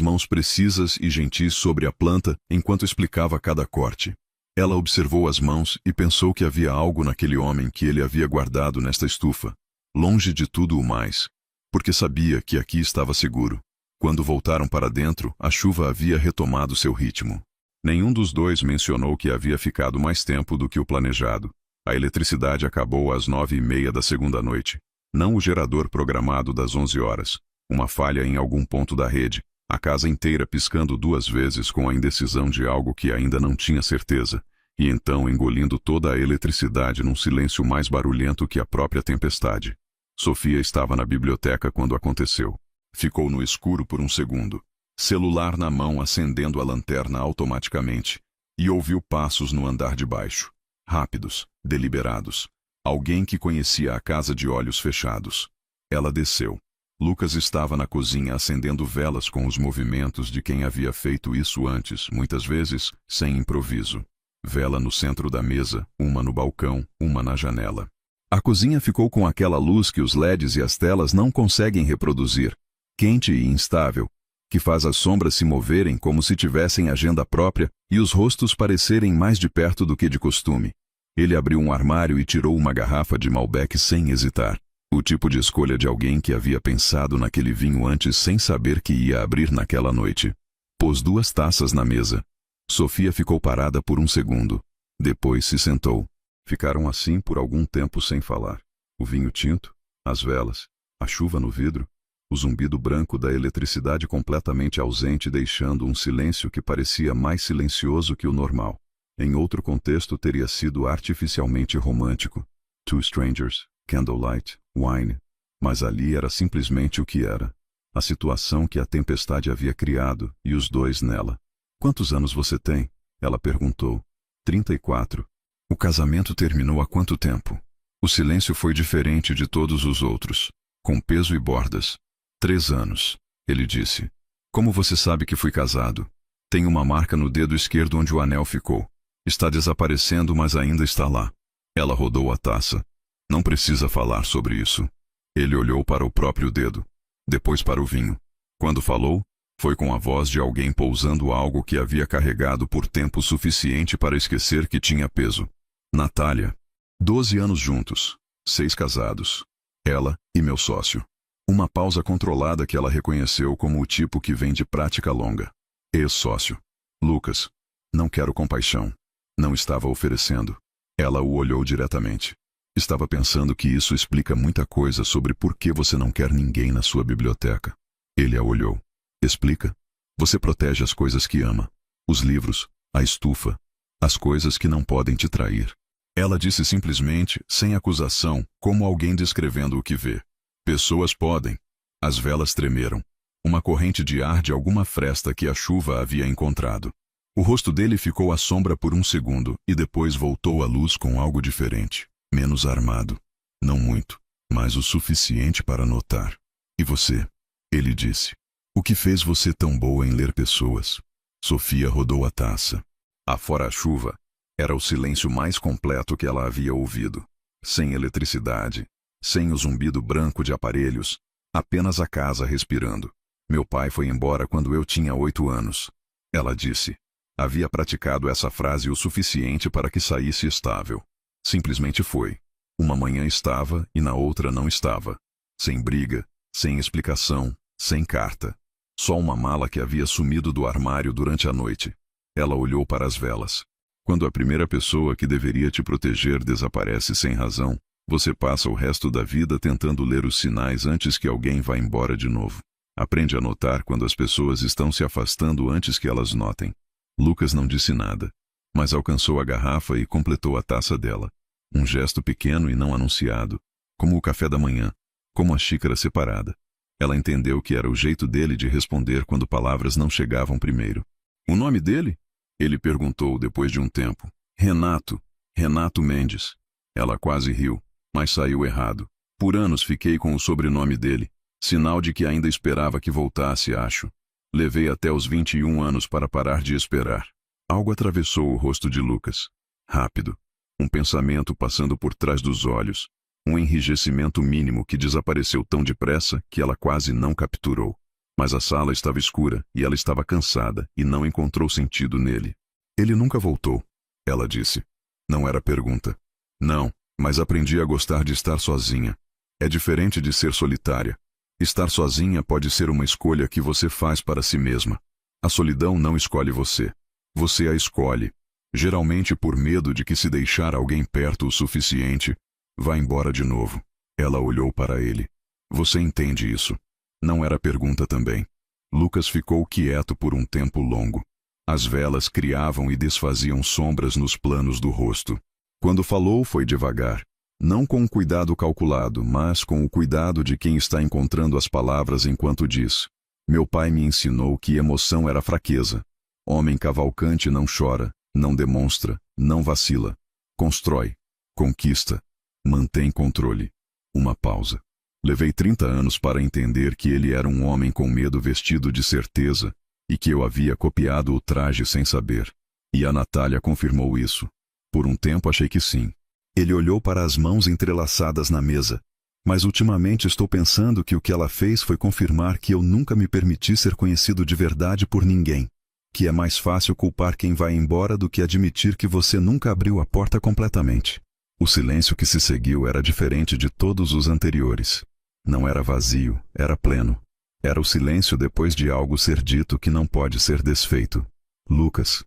mãos precisas e gentis sobre a planta enquanto explicava cada corte. Ela observou as mãos e pensou que havia algo naquele homem que ele havia guardado nesta estufa, longe de tudo o mais, porque sabia que aqui estava seguro. Quando voltaram para dentro, a chuva havia retomado seu ritmo. Nenhum dos dois mencionou que havia ficado mais tempo do que o planejado. A eletricidade acabou às 9h30 da segunda noite. Não o gerador programado das 11 horas. Uma falha em algum ponto da rede. A casa inteira piscando 2 vezes com a indecisão de algo que ainda não tinha certeza, e então engolindo toda a eletricidade num silêncio mais barulhento que a própria tempestade. Sofia estava na biblioteca quando aconteceu. Ficou no escuro por um segundo, celular na mão acendendo a lanterna automaticamente, e ouviu passos no andar de baixo. Rápidos, deliberados. Alguém que conhecia a casa de olhos fechados. Ela desceu. Lucas estava na cozinha acendendo velas com os movimentos de quem havia feito isso antes, muitas vezes, sem improviso. Vela no centro da mesa, uma no balcão, uma na janela. A cozinha ficou com aquela luz que os LEDs e as telas não conseguem reproduzir, quente e instável, que faz as sombras se moverem como se tivessem agenda própria e os rostos parecerem mais de perto do que de costume. Ele abriu um armário e tirou uma garrafa de Malbec sem hesitar. O tipo de escolha de alguém que havia pensado naquele vinho antes sem saber que ia abrir naquela noite. Pôs 2 taças na mesa. Sofia ficou parada por um segundo. Depois se sentou. Ficaram assim por algum tempo sem falar. O vinho tinto, as velas, a chuva no vidro, o zumbido branco da eletricidade completamente ausente deixando um silêncio que parecia mais silencioso que o normal. Em outro contexto teria sido artificialmente romântico. Two strangers, candlelight, wine. Mas ali era simplesmente o que era. A situação que a tempestade havia criado e os dois nela. Quantos anos você tem? Ela perguntou. 34. O casamento terminou há quanto tempo? O silêncio foi diferente de todos os outros, com peso e bordas. 3 anos, ele disse. Como você sabe que fui casado? Tem uma marca no dedo esquerdo onde o anel ficou. Está desaparecendo, mas ainda está lá. Ela rodou a taça. Não precisa falar sobre isso. Ele olhou para o próprio dedo, depois para o vinho. Quando falou, foi com a voz de alguém pousando algo que havia carregado por tempo suficiente para esquecer que tinha peso. Natália. 12 anos juntos. 6 casados. Ela e meu sócio. Uma pausa controlada que ela reconheceu como o tipo que vem de prática longa. Ex-sócio. Lucas. Não quero compaixão. Não estava oferecendo. Ela o olhou diretamente. Estava pensando que isso explica muita coisa sobre por que você não quer ninguém na sua biblioteca. Ele a olhou. Explica. Você protege as coisas que ama. Os livros, a estufa, as coisas que não podem te trair. Ela disse simplesmente, sem acusação, como alguém descrevendo o que vê. Pessoas podem. As velas tremeram. Uma corrente de ar de alguma fresta que a chuva havia encontrado. O rosto dele ficou à sombra por um segundo e depois voltou à luz com algo diferente. Menos armado. Não muito, mas o suficiente para notar. E você? Ele disse. O que fez você tão boa em ler pessoas? Sofia rodou a taça. Afora a chuva, era o silêncio mais completo que ela havia ouvido. Sem eletricidade, sem o zumbido branco de aparelhos, apenas a casa respirando. Meu pai foi embora quando eu tinha 8 anos. Ela disse. Havia praticado essa frase o suficiente para que saísse estável. Simplesmente foi. Uma manhã estava e na outra não estava. Sem briga, sem explicação, sem carta. Só uma mala que havia sumido do armário durante a noite. Ela olhou para as velas. Quando a primeira pessoa que deveria te proteger desaparece sem razão, você passa o resto da vida tentando ler os sinais antes que alguém vá embora de novo. Aprende a notar quando as pessoas estão se afastando antes que elas notem. Lucas não disse nada, mas alcançou a garrafa e completou a taça dela. Um gesto pequeno e não anunciado, como o café da manhã, como a xícara separada. Ela entendeu que era o jeito dele de responder quando palavras não chegavam primeiro. O nome dele? Ele perguntou depois de um tempo. Renato. Renato Mendes. Ela quase riu, mas saiu errado. Por anos fiquei com o sobrenome dele, sinal de que ainda esperava que voltasse, acho. Levei até os 21 anos para parar de esperar. Algo atravessou o rosto de Lucas. Rápido. Um pensamento passando por trás dos olhos. Um enrijecimento mínimo que desapareceu tão depressa que ela quase não capturou. Mas a sala estava escura e ela estava cansada e não encontrou sentido nele. Ele nunca voltou, ela disse. Não era pergunta. Não, mas aprendi a gostar de estar sozinha. É diferente de ser solitária. Estar sozinha pode ser uma escolha que você faz para si mesma. A solidão não escolhe você. Você a escolhe. Geralmente por medo de que se deixar alguém perto o suficiente, vá embora de novo. Ela olhou para ele. Você entende isso? Não era pergunta também. Lucas ficou quieto por um tempo longo. As velas criavam e desfaziam sombras nos planos do rosto. Quando falou, foi devagar. Não com um cuidado calculado, mas com o cuidado de quem está encontrando as palavras enquanto diz. Meu pai me ensinou que emoção era fraqueza. Homem cavalcante não chora, não demonstra, não vacila. Constrói, conquista, mantém controle. Uma pausa. Levei 30 anos para entender que ele era um homem com medo vestido de certeza e que eu havia copiado o traje sem saber. E a Natália confirmou isso. Por um tempo achei que sim. Ele olhou para as mãos entrelaçadas na mesa. Mas ultimamente estou pensando que o que ela fez foi confirmar que eu nunca me permiti ser conhecido de verdade por ninguém. Que é mais fácil culpar quem vai embora do que admitir que você nunca abriu a porta completamente. O silêncio que se seguiu era diferente de todos os anteriores. Não era vazio, era pleno. Era o silêncio depois de algo ser dito que não pode ser desfeito. Lucas.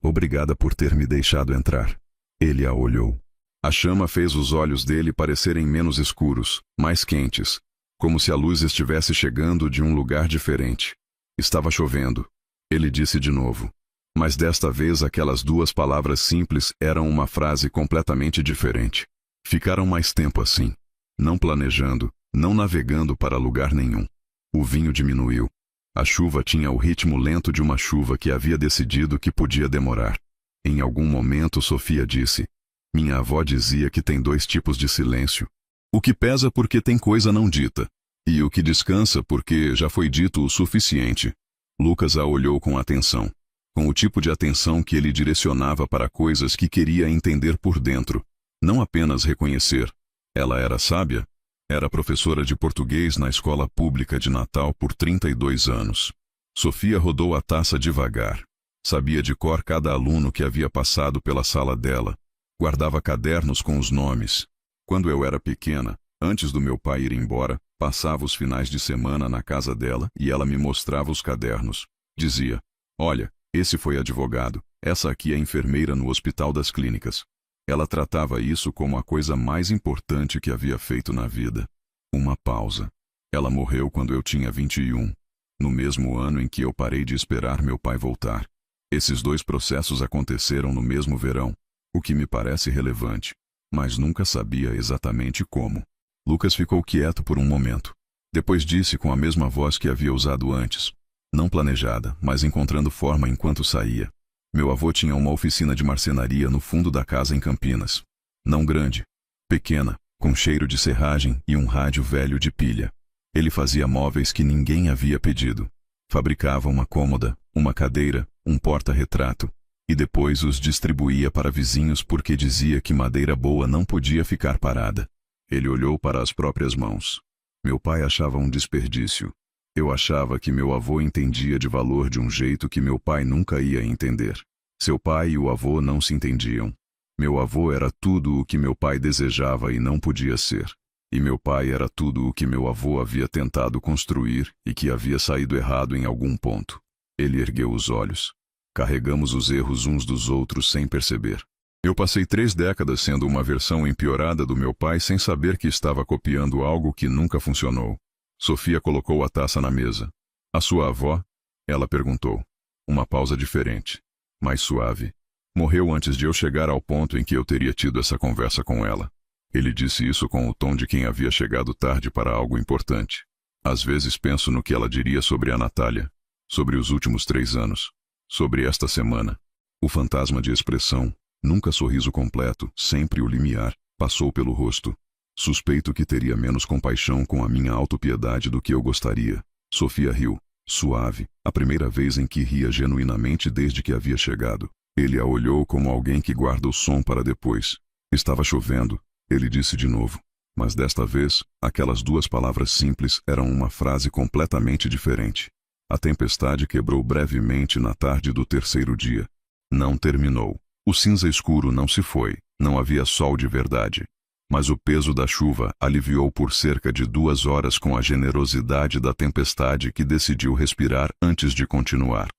Obrigada por ter me deixado entrar. Ele a olhou. A chama fez os olhos dele parecerem menos escuros, mais quentes, como se a luz estivesse chegando de um lugar diferente. Estava chovendo. Ele disse de novo. Mas desta vez aquelas duas palavras simples eram uma frase completamente diferente. Ficaram mais tempo assim. Não planejando, não navegando para lugar nenhum. O vinho diminuiu. A chuva tinha o ritmo lento de uma chuva que havia decidido que podia demorar. Em algum momento Sofia disse. Minha avó dizia que tem dois tipos de silêncio. O que pesa porque tem coisa não dita. E o que descansa porque já foi dito o suficiente. Lucas a olhou com atenção. Com o tipo de atenção que ele direcionava para coisas que queria entender por dentro. Não apenas reconhecer. Ela era sábia? Era professora de português na escola pública de Natal por 32 anos. Sofia rodou a taça devagar. Sabia de cor cada aluno que havia passado pela sala dela. Guardava cadernos com os nomes. Quando eu era pequena, antes do meu pai ir embora, passava os finais de semana na casa dela e ela me mostrava os cadernos. Dizia, olha, esse foi advogado, essa aqui é enfermeira no Hospital das Clínicas. Ela tratava isso como a coisa mais importante que havia feito na vida. Uma pausa. Ela morreu quando eu tinha 21, no mesmo ano em que eu parei de esperar meu pai voltar. Esses dois processos aconteceram no mesmo verão, o que me parece relevante, mas nunca sabia exatamente como. Lucas ficou quieto por um momento. Depois disse com a mesma voz que havia usado antes, não planejada, mas encontrando forma enquanto saía. Meu avô tinha uma oficina de marcenaria no fundo da casa em Campinas. Não grande, pequena, com cheiro de serragem e um rádio velho de pilha. Ele fazia móveis que ninguém havia pedido. Fabricava uma cômoda, uma cadeira, um porta-retrato, e depois os distribuía para vizinhos porque dizia que madeira boa não podia ficar parada. Ele olhou para as próprias mãos. Meu pai achava um desperdício. Eu achava que meu avô entendia de valor de um jeito que meu pai nunca ia entender. Seu pai e o avô não se entendiam. Meu avô era tudo o que meu pai desejava e não podia ser. E meu pai era tudo o que meu avô havia tentado construir e que havia saído errado em algum ponto. Ele ergueu os olhos. Carregamos os erros uns dos outros sem perceber. Eu passei 3 décadas sendo uma versão empiorada do meu pai sem saber que estava copiando algo que nunca funcionou. Sofia colocou a taça na mesa. A sua avó? Ela perguntou. Uma pausa diferente, mais suave. Morreu antes de eu chegar ao ponto em que eu teria tido essa conversa com ela. Ele disse isso com o tom de quem havia chegado tarde para algo importante. Às vezes penso no que ela diria sobre a Natália. Sobre os últimos 3 anos. Sobre esta semana. O fantasma de expressão, nunca sorriso completo, sempre o limiar, passou pelo rosto. Suspeito que teria menos compaixão com a minha autopiedade do que eu gostaria. Sofia riu, suave, a primeira vez em que ria genuinamente desde que havia chegado. Ele a olhou como alguém que guarda o som para depois. Estava chovendo, ele disse de novo. Mas desta vez, aquelas 2 palavras simples eram uma frase completamente diferente. A tempestade quebrou brevemente na tarde do 3º dia. Não terminou. O cinza escuro não se foi, não havia sol de verdade. Mas o peso da chuva aliviou por cerca de 2 horas com a generosidade da tempestade que decidiu respirar antes de continuar.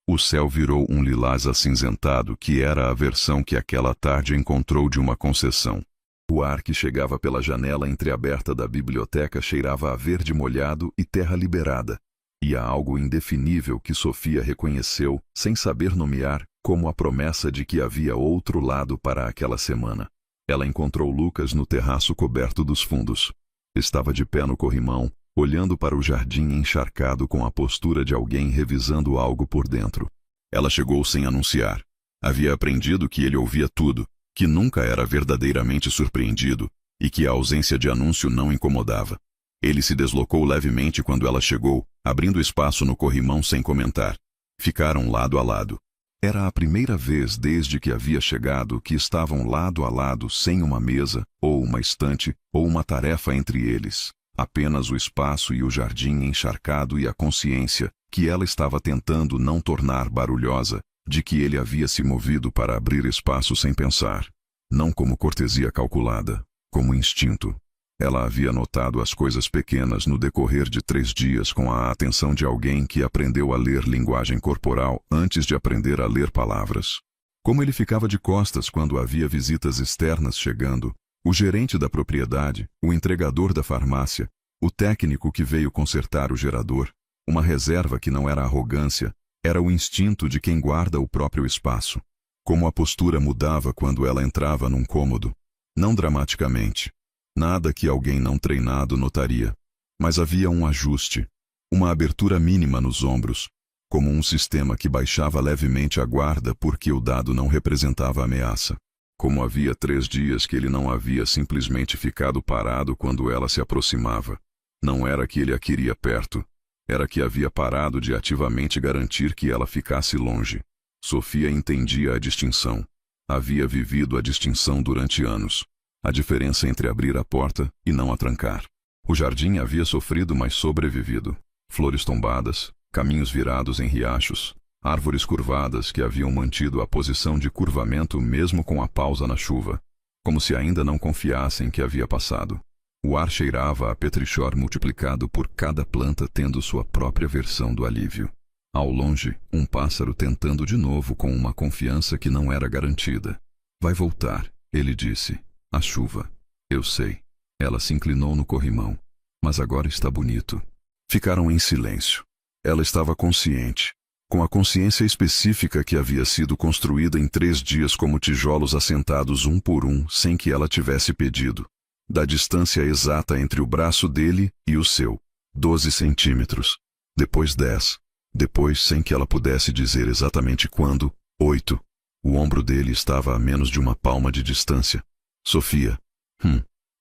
O céu virou um lilás acinzentado que era a versão que aquela tarde encontrou de uma concessão. O ar que chegava pela janela entreaberta da biblioteca cheirava a verde molhado e terra liberada. E a algo indefinível que Sofia reconheceu, sem saber nomear, como a promessa de que havia outro lado para aquela semana. Ela encontrou Lucas no terraço coberto dos fundos. Estava de pé no corrimão, olhando para o jardim encharcado com a postura de alguém revisando algo por dentro. Ela chegou sem anunciar. Havia aprendido que ele ouvia tudo, que nunca era verdadeiramente surpreendido e que a ausência de anúncio não incomodava. Ele se deslocou levemente quando ela chegou, abrindo espaço no corrimão sem comentar. Ficaram lado a lado. Era a primeira vez desde que havia chegado que estavam lado a lado sem uma mesa, ou uma estante, ou uma tarefa entre eles. Apenas o espaço e o jardim encharcado e a consciência, que ela estava tentando não tornar barulhosa, de que ele havia se movido para abrir espaço sem pensar. Não como cortesia calculada, como instinto. Ela havia notado as coisas pequenas no decorrer de 3 dias com a atenção de alguém que aprendeu a ler linguagem corporal antes de aprender a ler palavras. Como ele ficava de costas quando havia visitas externas chegando, o gerente da propriedade, o entregador da farmácia, o técnico que veio consertar o gerador, uma reserva que não era arrogância, era o instinto de quem guarda o próprio espaço. Como a postura mudava quando ela entrava num cômodo. Não dramaticamente. Nada que alguém não treinado notaria. Mas havia um ajuste, uma abertura mínima nos ombros, como um sistema que baixava levemente a guarda porque o dado não representava ameaça. Como havia 3 dias que ele não havia simplesmente ficado parado quando ela se aproximava. Não era que ele a queria perto. Era que havia parado de ativamente garantir que ela ficasse longe. Sofia entendia a distinção. Havia vivido a distinção durante anos. A diferença entre abrir a porta e não a trancar. O jardim havia sofrido, mas sobrevivido. Flores tombadas, caminhos virados em riachos, árvores curvadas que haviam mantido a posição de curvamento mesmo com a pausa na chuva, como se ainda não confiassem que havia passado. O ar cheirava a petrichor multiplicado por cada planta tendo sua própria versão do alívio. Ao longe, um pássaro tentando de novo com uma confiança que não era garantida. Vai voltar, ele disse. A chuva. Eu sei. Ela se inclinou no corrimão. Mas agora está bonito. Ficaram em silêncio. Ela estava consciente. Com a consciência específica que havia sido construída em 3 dias como tijolos assentados um por um sem que ela tivesse pedido. Da distância exata entre o braço dele e o seu. 12 centímetros. Depois 10. Depois, sem que ela pudesse dizer exatamente quando, 8. O ombro dele estava a menos de uma palma de distância. Sofia.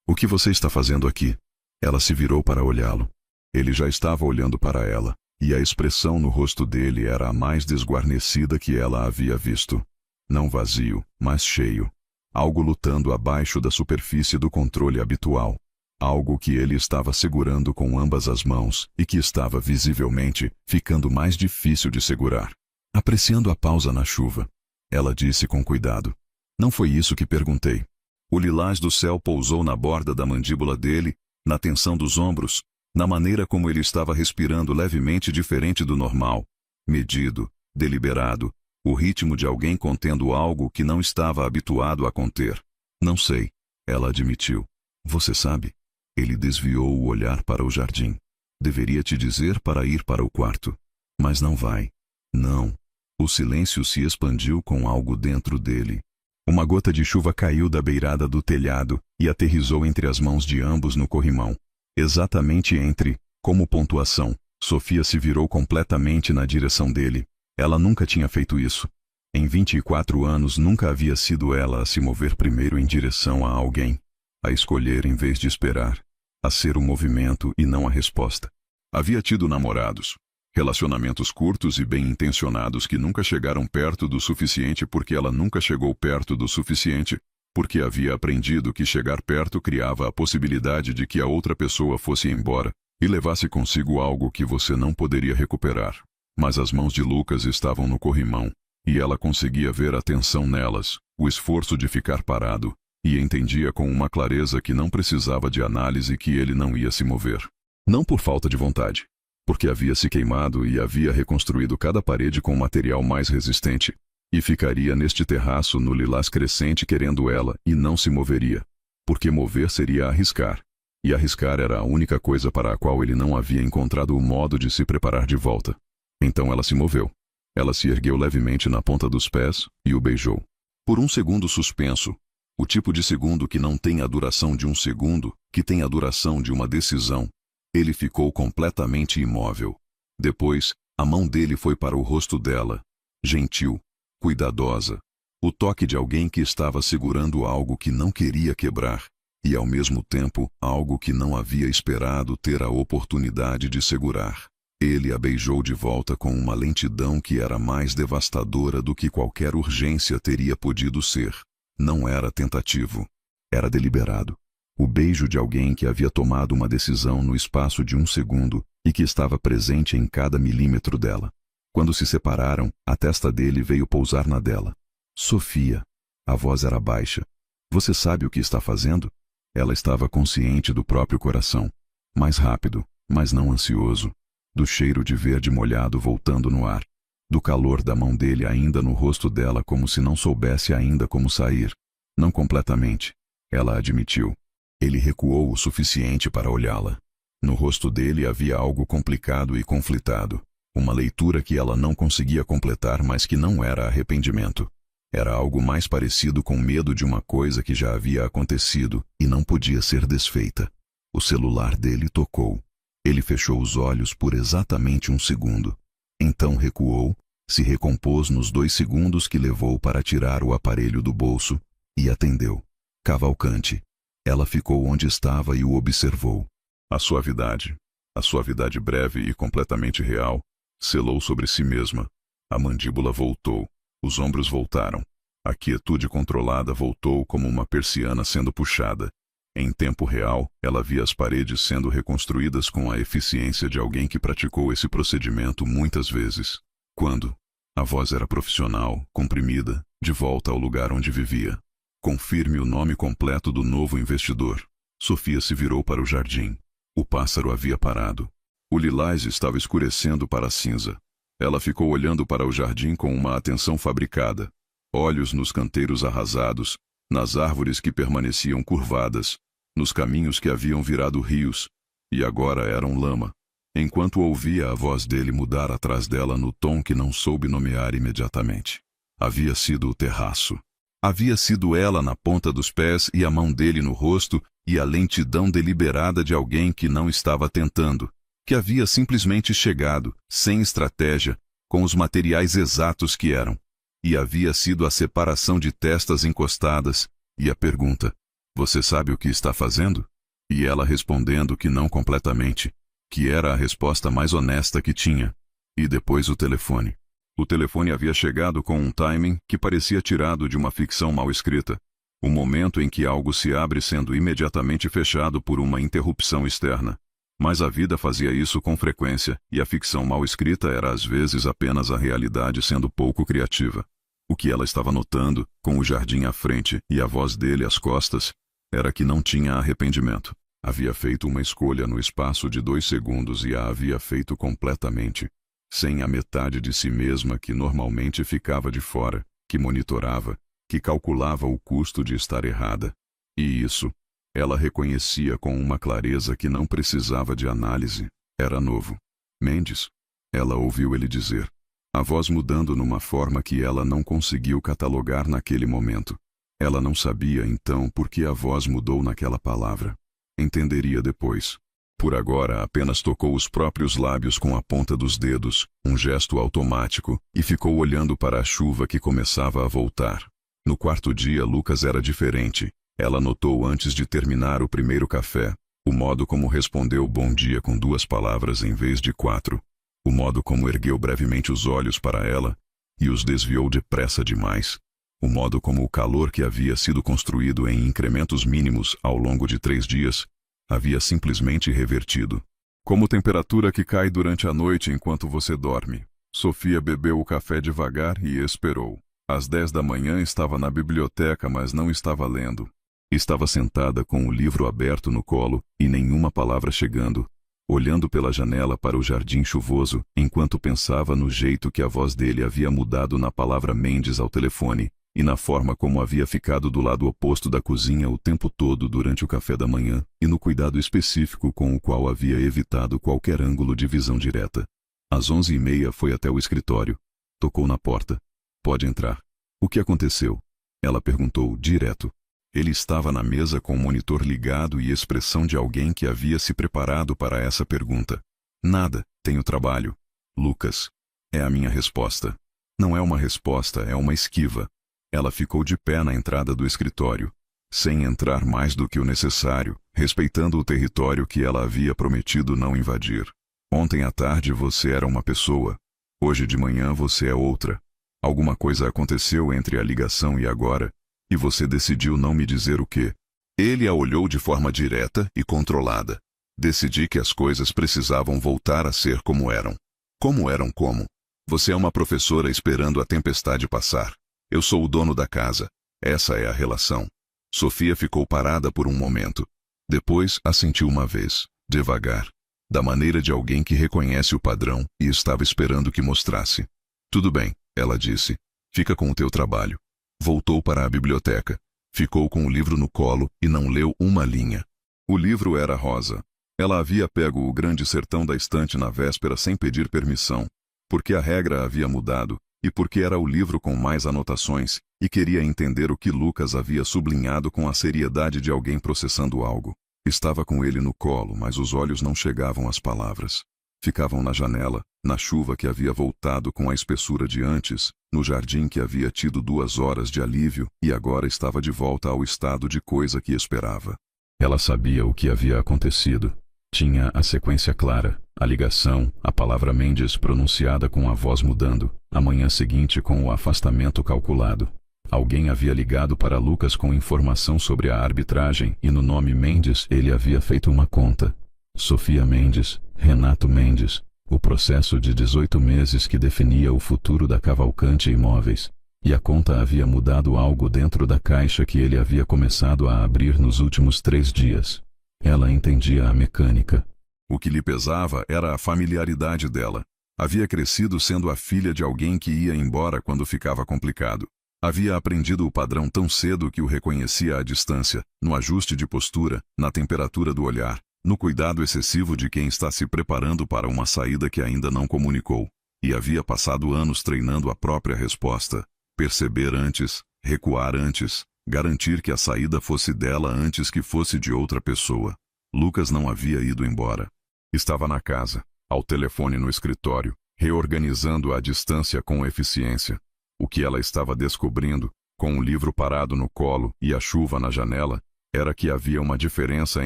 O que você está fazendo aqui? Ela se virou para olhá-lo. Ele já estava olhando para ela, e a expressão no rosto dele era a mais desguarnecida que ela havia visto. Não vazio, mas cheio. Algo lutando abaixo da superfície do controle habitual. Algo que ele estava segurando com ambas as mãos e que estava visivelmente ficando mais difícil de segurar. Apreciando a pausa na chuva, ela disse com cuidado. Não foi isso que perguntei. O lilás do céu pousou na borda da mandíbula dele, na tensão dos ombros, na maneira como ele estava respirando levemente diferente do normal, medido, deliberado, o ritmo de alguém contendo algo que não estava habituado a conter. Não sei, ela admitiu. Você sabe? Ele desviou o olhar para o jardim. Deveria te dizer para ir para o quarto. Mas não vai. Não. O silêncio se expandiu com algo dentro dele. Uma gota de chuva caiu da beirada do telhado e aterrissou entre as mãos de ambos no corrimão. Exatamente entre, como pontuação, Sofia se virou completamente na direção dele. Ela nunca tinha feito isso. Em 24 anos nunca havia sido ela a se mover primeiro em direção a alguém, a escolher em vez de esperar, a ser o movimento e não a resposta. Havia tido namorados, relacionamentos curtos e bem-intencionados que nunca chegaram perto do suficiente porque ela nunca chegou perto do suficiente, porque havia aprendido que chegar perto criava a possibilidade de que a outra pessoa fosse embora e levasse consigo algo que você não poderia recuperar. Mas as mãos de Lucas estavam no corrimão, e ela conseguia ver a tensão nelas, o esforço de ficar parado, e entendia com uma clareza que não precisava de análise que ele não ia se mover. Não por falta de vontade, porque havia se queimado e havia reconstruído cada parede com material mais resistente, e ficaria neste terraço no lilás crescente querendo ela e não se moveria, porque mover seria arriscar, e arriscar era a única coisa para a qual ele não havia encontrado o modo de se preparar de volta. Então ela se moveu. Ela se ergueu levemente na ponta dos pés e o beijou. Por um segundo suspenso, o tipo de segundo que não tem a duração de um segundo, que tem a duração de uma decisão, ele ficou completamente imóvel. Depois, a mão dele foi para o rosto dela, gentil, cuidadosa, o toque de alguém que estava segurando algo que não queria quebrar, e ao mesmo tempo algo que não havia esperado ter a oportunidade de segurar. Ele a beijou de volta com uma lentidão que era mais devastadora do que qualquer urgência teria podido ser. Não era tentativo. Era deliberado. O beijo de alguém que havia tomado uma decisão no espaço de um segundo e que estava presente em cada milímetro dela. Quando se separaram, a testa dele veio pousar na dela. Sofia. A voz era baixa. Você sabe o que está fazendo? Ela estava consciente do próprio coração. Mais rápido, mas não ansioso. Do cheiro de verde molhado voltando no ar, do calor da mão dele ainda no rosto dela como se não soubesse ainda como sair. Não completamente, ela admitiu. Ele recuou o suficiente para olhá-la. No rosto dele havia algo complicado e conflitado, uma leitura que ela não conseguia completar, mas que não era arrependimento. Era algo mais parecido com medo de uma coisa que já havia acontecido e não podia ser desfeita. O celular dele tocou. Ele fechou os olhos por exatamente um segundo. Então recuou, se recompôs nos 2 segundos que levou para tirar o aparelho do bolso, e atendeu. Cavalcante. Ela ficou onde estava e o observou. A suavidade breve e completamente real, selou sobre si mesma. A mandíbula voltou, os ombros voltaram. A quietude controlada voltou como uma persiana sendo puxada. Em tempo real, ela via as paredes sendo reconstruídas com a eficiência de alguém que praticou esse procedimento muitas vezes. Quando? A voz era profissional, comprimida, de volta ao lugar onde vivia. Confirme o nome completo do novo investidor. Sofia se virou para o jardim. O pássaro havia parado. O lilás estava escurecendo para a cinza. Ela ficou olhando para o jardim com uma atenção fabricada. Olhos nos canteiros arrasados, nas árvores que permaneciam curvadas, nos caminhos que haviam virado rios, e agora eram lama, enquanto ouvia a voz dele mudar atrás dela no tom que não soube nomear imediatamente. Havia sido o terraço. Havia sido ela na ponta dos pés e a mão dele no rosto e a lentidão deliberada de alguém que não estava tentando, que havia simplesmente chegado, sem estratégia, com os materiais exatos que eram. E havia sido a separação de testas encostadas, e a pergunta, você sabe o que está fazendo? E ela respondendo que não completamente, que era a resposta mais honesta que tinha. E depois o telefone. O telefone havia chegado com um timing que parecia tirado de uma ficção mal escrita. O momento em que algo se abre sendo imediatamente fechado por uma interrupção externa. Mas a vida fazia isso com frequência, e a ficção mal escrita era às vezes apenas a realidade sendo pouco criativa. O que ela estava notando, com o jardim à frente e a voz dele às costas, era que não tinha arrependimento. Havia feito uma escolha no espaço de 2 segundos e a havia feito completamente, sem a metade de si mesma que normalmente ficava de fora, que monitorava, que calculava o custo de estar errada. E isso, ela reconhecia com uma clareza que não precisava de análise. Era novo. Mendes. Ela ouviu ele dizer. A voz mudando numa forma que ela não conseguiu catalogar naquele momento. Ela não sabia, então, por que a voz mudou naquela palavra. Entenderia depois. Por agora apenas tocou os próprios lábios com a ponta dos dedos, um gesto automático, e ficou olhando para a chuva que começava a voltar. No quarto dia Lucas era diferente. Ela notou antes de terminar o primeiro café, o modo como respondeu bom dia com 2 palavras em vez de 4. O modo como ergueu brevemente os olhos para ela, e os desviou depressa demais. O modo como o calor que havia sido construído em incrementos mínimos ao longo de 3 dias, havia simplesmente revertido. Como temperatura que cai durante a noite enquanto você dorme. Sofia bebeu o café devagar e esperou. Às 10 da manhã estava na biblioteca, mas não estava lendo. Estava sentada com o livro aberto no colo e nenhuma palavra chegando, olhando pela janela para o jardim chuvoso, enquanto pensava no jeito que a voz dele havia mudado na palavra Mendes ao telefone, e na forma como havia ficado do lado oposto da cozinha o tempo todo durante o café da manhã, e no cuidado específico com o qual havia evitado qualquer ângulo de visão direta. Às 11h30 foi até o escritório. Tocou na porta. Pode entrar. O que aconteceu? Ela perguntou direto. Ele estava na mesa com o monitor ligado e expressão de alguém que havia se preparado para essa pergunta. Nada, tenho trabalho. Lucas. É a minha resposta. Não é uma resposta, é uma esquiva. Ela ficou de pé na entrada do escritório, sem entrar mais do que o necessário, respeitando o território que ela havia prometido não invadir. Ontem à tarde você era uma pessoa. Hoje de manhã você é outra. Alguma coisa aconteceu entre a ligação e agora, e você decidiu não me dizer o quê. Ele a olhou de forma direta e controlada. Decidi que as coisas precisavam voltar a ser como eram. Como eram como? Você é uma professora esperando a tempestade passar. Eu sou o dono da casa. Essa é a relação. Sofia ficou parada por um momento. Depois assentiu uma vez, devagar, da maneira de alguém que reconhece o padrão e estava esperando que mostrasse. Tudo bem, ela disse. Fica com o teu trabalho. Voltou para a biblioteca. Ficou com o livro no colo e não leu uma linha. O livro era rosa. Ela havia pego o Grande Sertão da estante na véspera sem pedir permissão, porque a regra havia mudado, e porque era o livro com mais anotações, e queria entender o que Lucas havia sublinhado com a seriedade de alguém processando algo. Estava com ele no colo, mas os olhos não chegavam às palavras. Ficavam na janela, na chuva que havia voltado com a espessura de antes, no jardim que havia tido 2 horas de alívio e agora estava de volta ao estado de coisa que esperava. Ela sabia o que havia acontecido. Tinha a sequência clara, a ligação, a palavra Mendes pronunciada com a voz mudando, a manhã seguinte com o afastamento calculado. Alguém havia ligado para Lucas com informação sobre a arbitragem e no nome Mendes ele havia feito uma conta. Sofia Mendes, Renato Mendes, o processo de 18 meses que definia o futuro da Cavalcante Imóveis. E a conta havia mudado algo dentro da caixa que ele havia começado a abrir nos últimos 3 dias. Ela entendia a mecânica. O que lhe pesava era a familiaridade dela. Havia crescido sendo a filha de alguém que ia embora quando ficava complicado. Havia aprendido o padrão tão cedo que o reconhecia à distância, no ajuste de postura, na temperatura do olhar, no cuidado excessivo de quem está se preparando para uma saída que ainda não comunicou. E havia passado anos treinando a própria resposta. Perceber antes, recuar antes, garantir que a saída fosse dela antes que fosse de outra pessoa. Lucas não havia ido embora. Estava na casa, ao telefone no escritório, reorganizando a distância com eficiência. O que ela estava descobrindo, com o livro parado no colo e a chuva na janela, era que havia uma diferença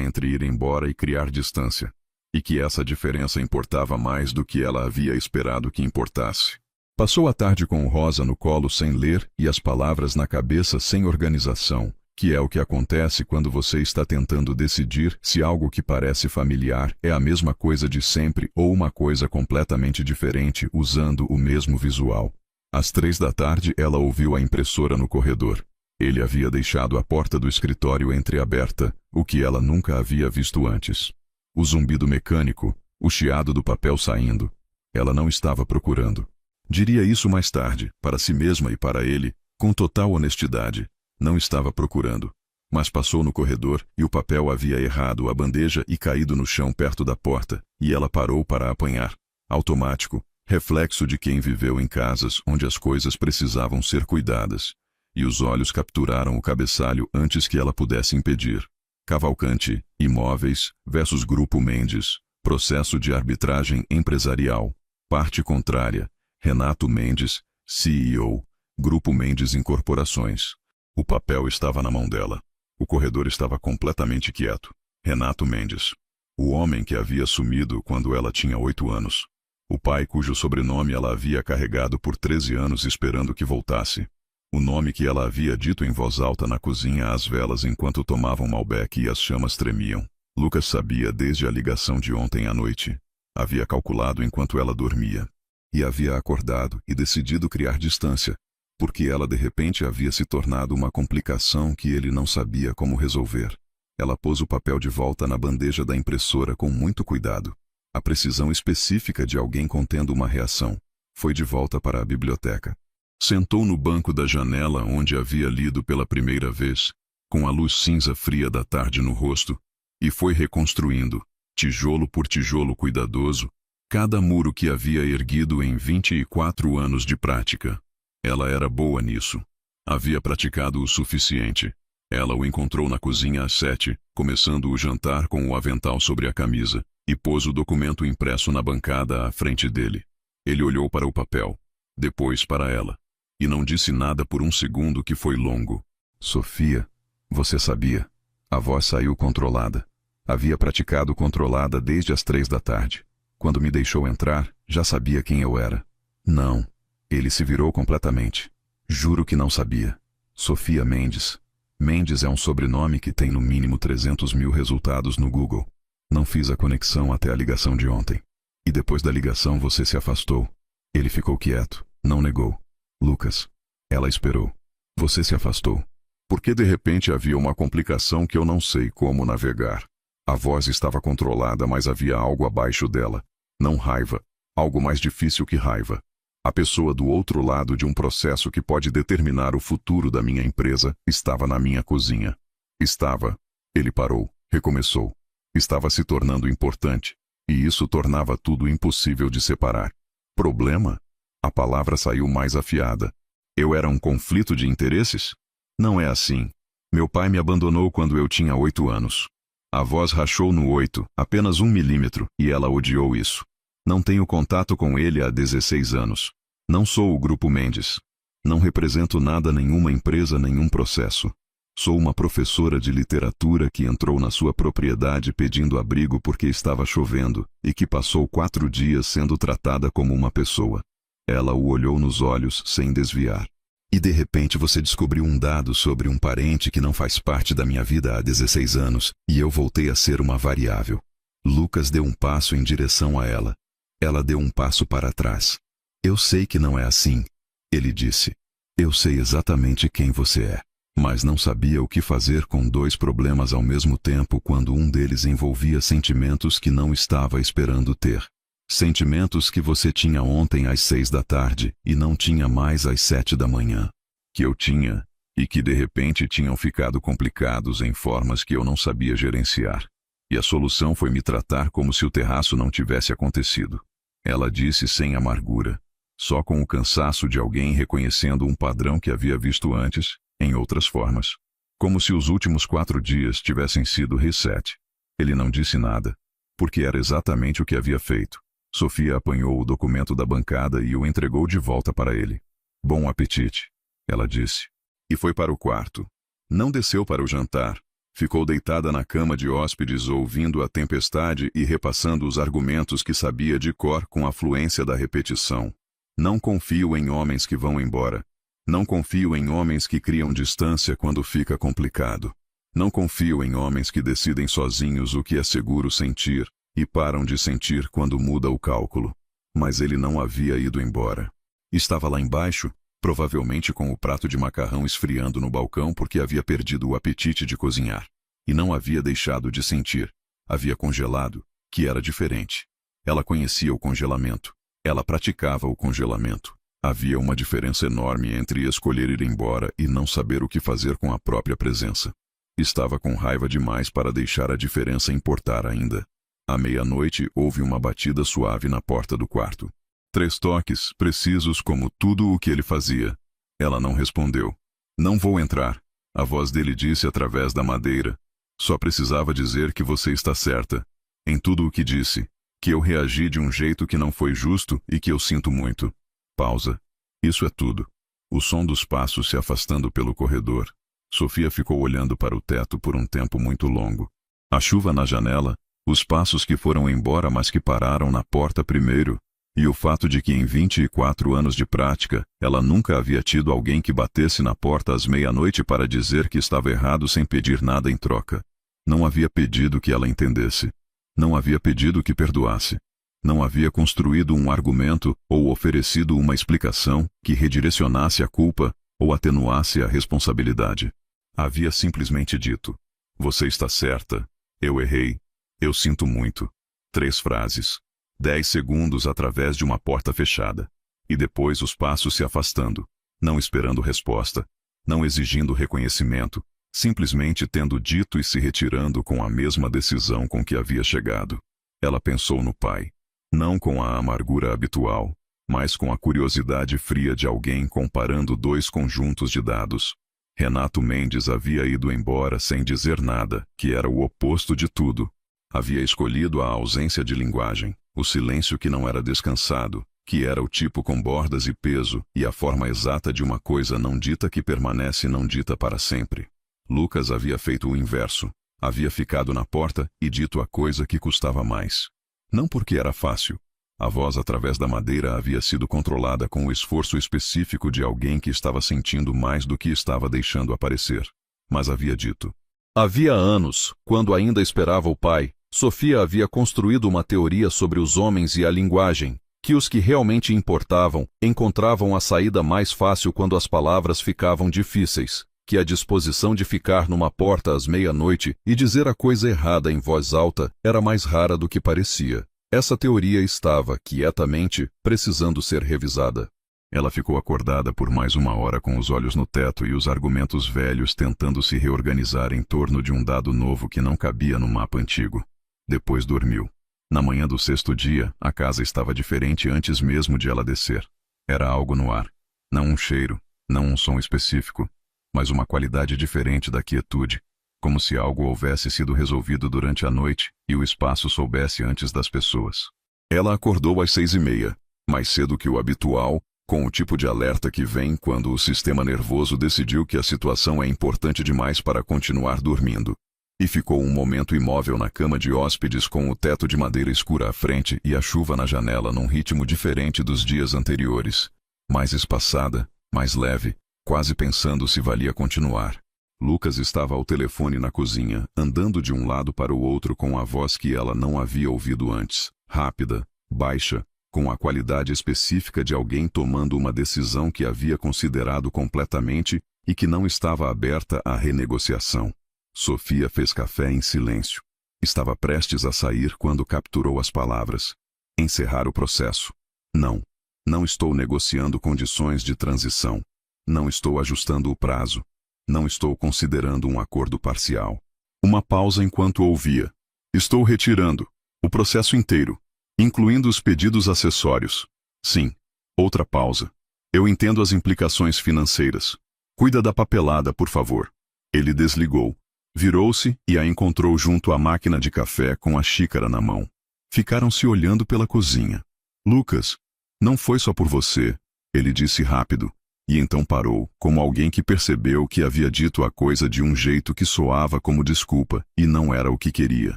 entre ir embora e criar distância. E que essa diferença importava mais do que ela havia esperado que importasse. Passou a tarde com o rosa no colo sem ler e as palavras na cabeça sem organização, que é o que acontece quando você está tentando decidir se algo que parece familiar é a mesma coisa de sempre ou uma coisa completamente diferente usando o mesmo visual. Às 3 da tarde ela ouviu a impressora no corredor. Ele havia deixado a porta do escritório entreaberta, o que ela nunca havia visto antes. O zumbido mecânico, o chiado do papel saindo. Ela não estava procurando. Diria isso mais tarde, para si mesma e para ele, com total honestidade. Não estava procurando. Mas passou no corredor e o papel havia errado a bandeja e caído no chão perto da porta, e ela parou para apanhar. Automático, reflexo de quem viveu em casas onde as coisas precisavam ser cuidadas. E os olhos capturaram o cabeçalho antes que ela pudesse impedir. Cavalcante, Imóveis, versus Grupo Mendes, processo de arbitragem empresarial. Parte contrária, Renato Mendes, CEO, Grupo Mendes Incorporações. O papel estava na mão dela. O corredor estava completamente quieto. Renato Mendes. O homem que havia sumido quando ela tinha 8 anos. O pai cujo sobrenome ela havia carregado por 13 anos esperando que voltasse. O nome que ela havia dito em voz alta na cozinha às velas enquanto tomavam Malbec e as chamas tremiam. Lucas sabia desde a ligação de ontem à noite. Havia calculado enquanto ela dormia. E havia acordado e decidido criar distância, porque ela de repente havia se tornado uma complicação que ele não sabia como resolver. Ela pôs o papel de volta na bandeja da impressora com muito cuidado. A precisão específica de alguém contendo uma reação. Foi de volta para a biblioteca. Sentou no banco da janela onde havia lido pela primeira vez, com a luz cinza fria da tarde no rosto, e foi reconstruindo, tijolo por tijolo cuidadoso, cada muro que havia erguido em 24 anos de prática. Ela era boa nisso. Havia praticado o suficiente. Ela o encontrou na cozinha às 7, começando o jantar com o avental sobre a camisa, e pôs o documento impresso na bancada à frente dele. Ele olhou para o papel, depois para ela, e não disse nada por um segundo que foi longo. Sofia, você sabia? A voz saiu controlada. Havia praticado controlada desde as 3 da tarde. Quando me deixou entrar, já sabia quem eu era. Não. Ele se virou completamente. Juro que não sabia. Sofia Mendes. Mendes é um sobrenome que tem no mínimo 300 mil resultados no Google. Não fiz a conexão até a ligação de ontem. E depois da ligação você se afastou. Ele ficou quieto, não negou. Lucas. Ela esperou. Você se afastou. Porque de repente havia uma complicação que eu não sei como navegar. A voz estava controlada, mas havia algo abaixo dela. Não raiva. Algo mais difícil que raiva. A pessoa do outro lado de um processo que pode determinar o futuro da minha empresa estava na minha cozinha. Estava. Ele parou, recomeçou. Estava se tornando importante, e isso tornava tudo impossível de separar. Problema? A palavra saiu mais afiada. Eu era um conflito de interesses? Não é assim. Meu pai me abandonou quando eu tinha 8 anos. A voz rachou no 8, apenas 1 milímetro, e ela odiou isso. Não tenho contato com ele há 16 anos. Não sou o Grupo Mendes. Não represento nada, nenhuma empresa, nenhum processo. Sou uma professora de literatura que entrou na sua propriedade pedindo abrigo porque estava chovendo e que passou 4 dias sendo tratada como uma pessoa. Ela o olhou nos olhos sem desviar. E de repente você descobriu um dado sobre um parente que não faz parte da minha vida há 16 anos e eu voltei a ser uma variável. Lucas deu um passo em direção a ela. Ela deu um passo para trás. Eu sei que não é assim, ele disse. Eu sei exatamente quem você é. Mas não sabia o que fazer com 2 problemas ao mesmo tempo quando um deles envolvia sentimentos que não estava esperando ter. Sentimentos que você tinha ontem às 6 da tarde e não tinha mais às 7 da manhã. Que eu tinha, e que de repente tinham ficado complicados em formas que eu não sabia gerenciar. E a solução foi me tratar como se o terraço não tivesse acontecido. Ela disse sem amargura, só com o cansaço de alguém reconhecendo um padrão que havia visto antes, em outras formas. Como se os últimos 4 dias tivessem sido reset. Ele não disse nada, porque era exatamente o que havia feito. Sofia apanhou o documento da bancada e o entregou de volta para ele. Bom apetite, ela disse. E foi para o quarto. Não desceu para o jantar. Ficou deitada na cama de hóspedes ouvindo a tempestade e repassando os argumentos que sabia de cor com a fluência da repetição. Não confio em homens que vão embora. Não confio em homens que criam distância quando fica complicado. Não confio em homens que decidem sozinhos o que é seguro sentir e param de sentir quando muda o cálculo. Mas ele não havia ido embora. Estava lá embaixo, provavelmente com o prato de macarrão esfriando no balcão porque havia perdido o apetite de cozinhar. E não havia deixado de sentir. Havia congelado, que era diferente. Ela conhecia o congelamento. Ela praticava o congelamento. Havia uma diferença enorme entre escolher ir embora e não saber o que fazer com a própria presença. Estava com raiva demais para deixar a diferença importar ainda. À meia-noite houve uma batida suave na porta do quarto. 3 toques, precisos como tudo o que ele fazia. Ela não respondeu. Não vou entrar, a voz dele disse através da madeira. Só precisava dizer que você está certa, em tudo o que disse, que eu reagi de um jeito que não foi justo e que eu sinto muito. Pausa. Isso é tudo. O som dos passos se afastando pelo corredor. Sofia ficou olhando para o teto por um tempo muito longo. A chuva na janela, os passos que foram embora mas que pararam na porta primeiro, e o fato de que em 24 anos de prática, ela nunca havia tido alguém que batesse na porta às meia-noite para dizer que estava errado sem pedir nada em troca. Não havia pedido que ela entendesse. Não havia pedido que perdoasse. Não havia construído um argumento ou oferecido uma explicação que redirecionasse a culpa ou atenuasse a responsabilidade. Havia simplesmente dito: você está certa, eu errei, eu sinto muito. 3 frases. 10 segundos através de uma porta fechada. E depois os passos se afastando, não esperando resposta, não exigindo reconhecimento, simplesmente tendo dito e se retirando com a mesma decisão com que havia chegado. Ela pensou no pai. Não com a amargura habitual, mas com a curiosidade fria de alguém comparando 2 conjuntos de dados. Renato Mendes havia ido embora sem dizer nada, que era o oposto de tudo. Havia escolhido a ausência de linguagem, o silêncio que não era descansado, que era o tipo com bordas e peso, e a forma exata de uma coisa não dita que permanece não dita para sempre. Lucas havia feito o inverso. Havia ficado na porta e dito a coisa que custava mais. Não porque era fácil. A voz através da madeira havia sido controlada com o esforço específico de alguém que estava sentindo mais do que estava deixando aparecer. Mas havia dito. Havia anos, quando ainda esperava o pai, Sofia havia construído uma teoria sobre os homens e a linguagem, que os que realmente importavam encontravam a saída mais fácil quando as palavras ficavam difíceis, que a disposição de ficar numa porta às meia-noite e dizer a coisa errada em voz alta era mais rara do que parecia. Essa teoria estava, quietamente, precisando ser revisada. Ela ficou acordada por mais 1 hora com os olhos no teto e os argumentos velhos tentando se reorganizar em torno de um dado novo que não cabia no mapa antigo. Depois dormiu. Na manhã do 6º dia, a casa estava diferente antes mesmo de ela descer. Era algo no ar. Não um cheiro, não um som específico, mas uma qualidade diferente da quietude, como se algo houvesse sido resolvido durante a noite e o espaço soubesse antes das pessoas. Ela acordou às 6h30, mais cedo que o habitual, com o tipo de alerta que vem quando o sistema nervoso decidiu que a situação é importante demais para continuar dormindo. E ficou um momento imóvel na cama de hóspedes com o teto de madeira escura à frente e a chuva na janela num ritmo diferente dos dias anteriores. Mais espaçada, mais leve, quase pensando se valia continuar. Lucas estava ao telefone na cozinha, andando de um lado para o outro com a voz que ela não havia ouvido antes, rápida, baixa, com a qualidade específica de alguém tomando uma decisão que havia considerado completamente e que não estava aberta à renegociação. Sofia fez café em silêncio. Estava prestes a sair quando capturou as palavras. Encerrar o processo. Não. Não estou negociando condições de transição. Não estou ajustando o prazo. Não estou considerando um acordo parcial. Uma pausa enquanto ouvia. Estou retirando o processo inteiro, incluindo os pedidos acessórios. Sim. Outra pausa. Eu entendo as implicações financeiras. Cuida da papelada, por favor. Ele desligou. Virou-se e a encontrou junto à máquina de café com a xícara na mão. Ficaram se olhando pela cozinha. Lucas, não foi só por você, ele disse rápido, e então parou, como alguém que percebeu que havia dito a coisa de um jeito que soava como desculpa e não era o que queria.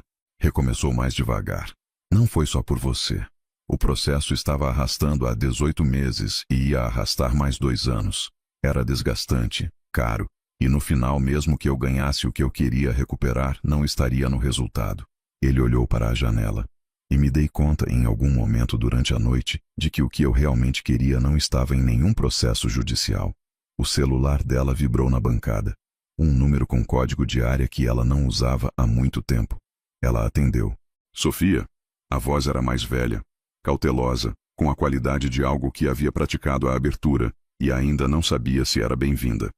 Recomeçou mais devagar. Não foi só por você. O processo estava arrastando há 18 meses e ia arrastar mais 2 anos. Era desgastante, caro. E no final, mesmo que eu ganhasse o que eu queria recuperar, não estaria no resultado. Ele olhou para a janela. E me dei conta, em algum momento durante a noite, de que o que eu realmente queria não estava em nenhum processo judicial. O celular dela vibrou na bancada. Um número com código de área que ela não usava há muito tempo. Ela atendeu. Sofia. A voz era mais velha, cautelosa, com a qualidade de algo que havia praticado a abertura, e ainda não sabia se era bem-vinda.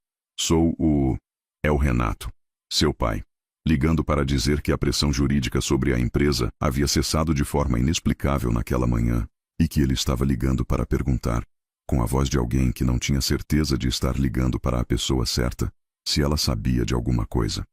É o Renato, seu pai, ligando para dizer que a pressão jurídica sobre a empresa havia cessado de forma inexplicável naquela manhã, e que ele estava ligando para perguntar, com a voz de alguém que não tinha certeza de estar ligando para a pessoa certa, se ela sabia de alguma coisa.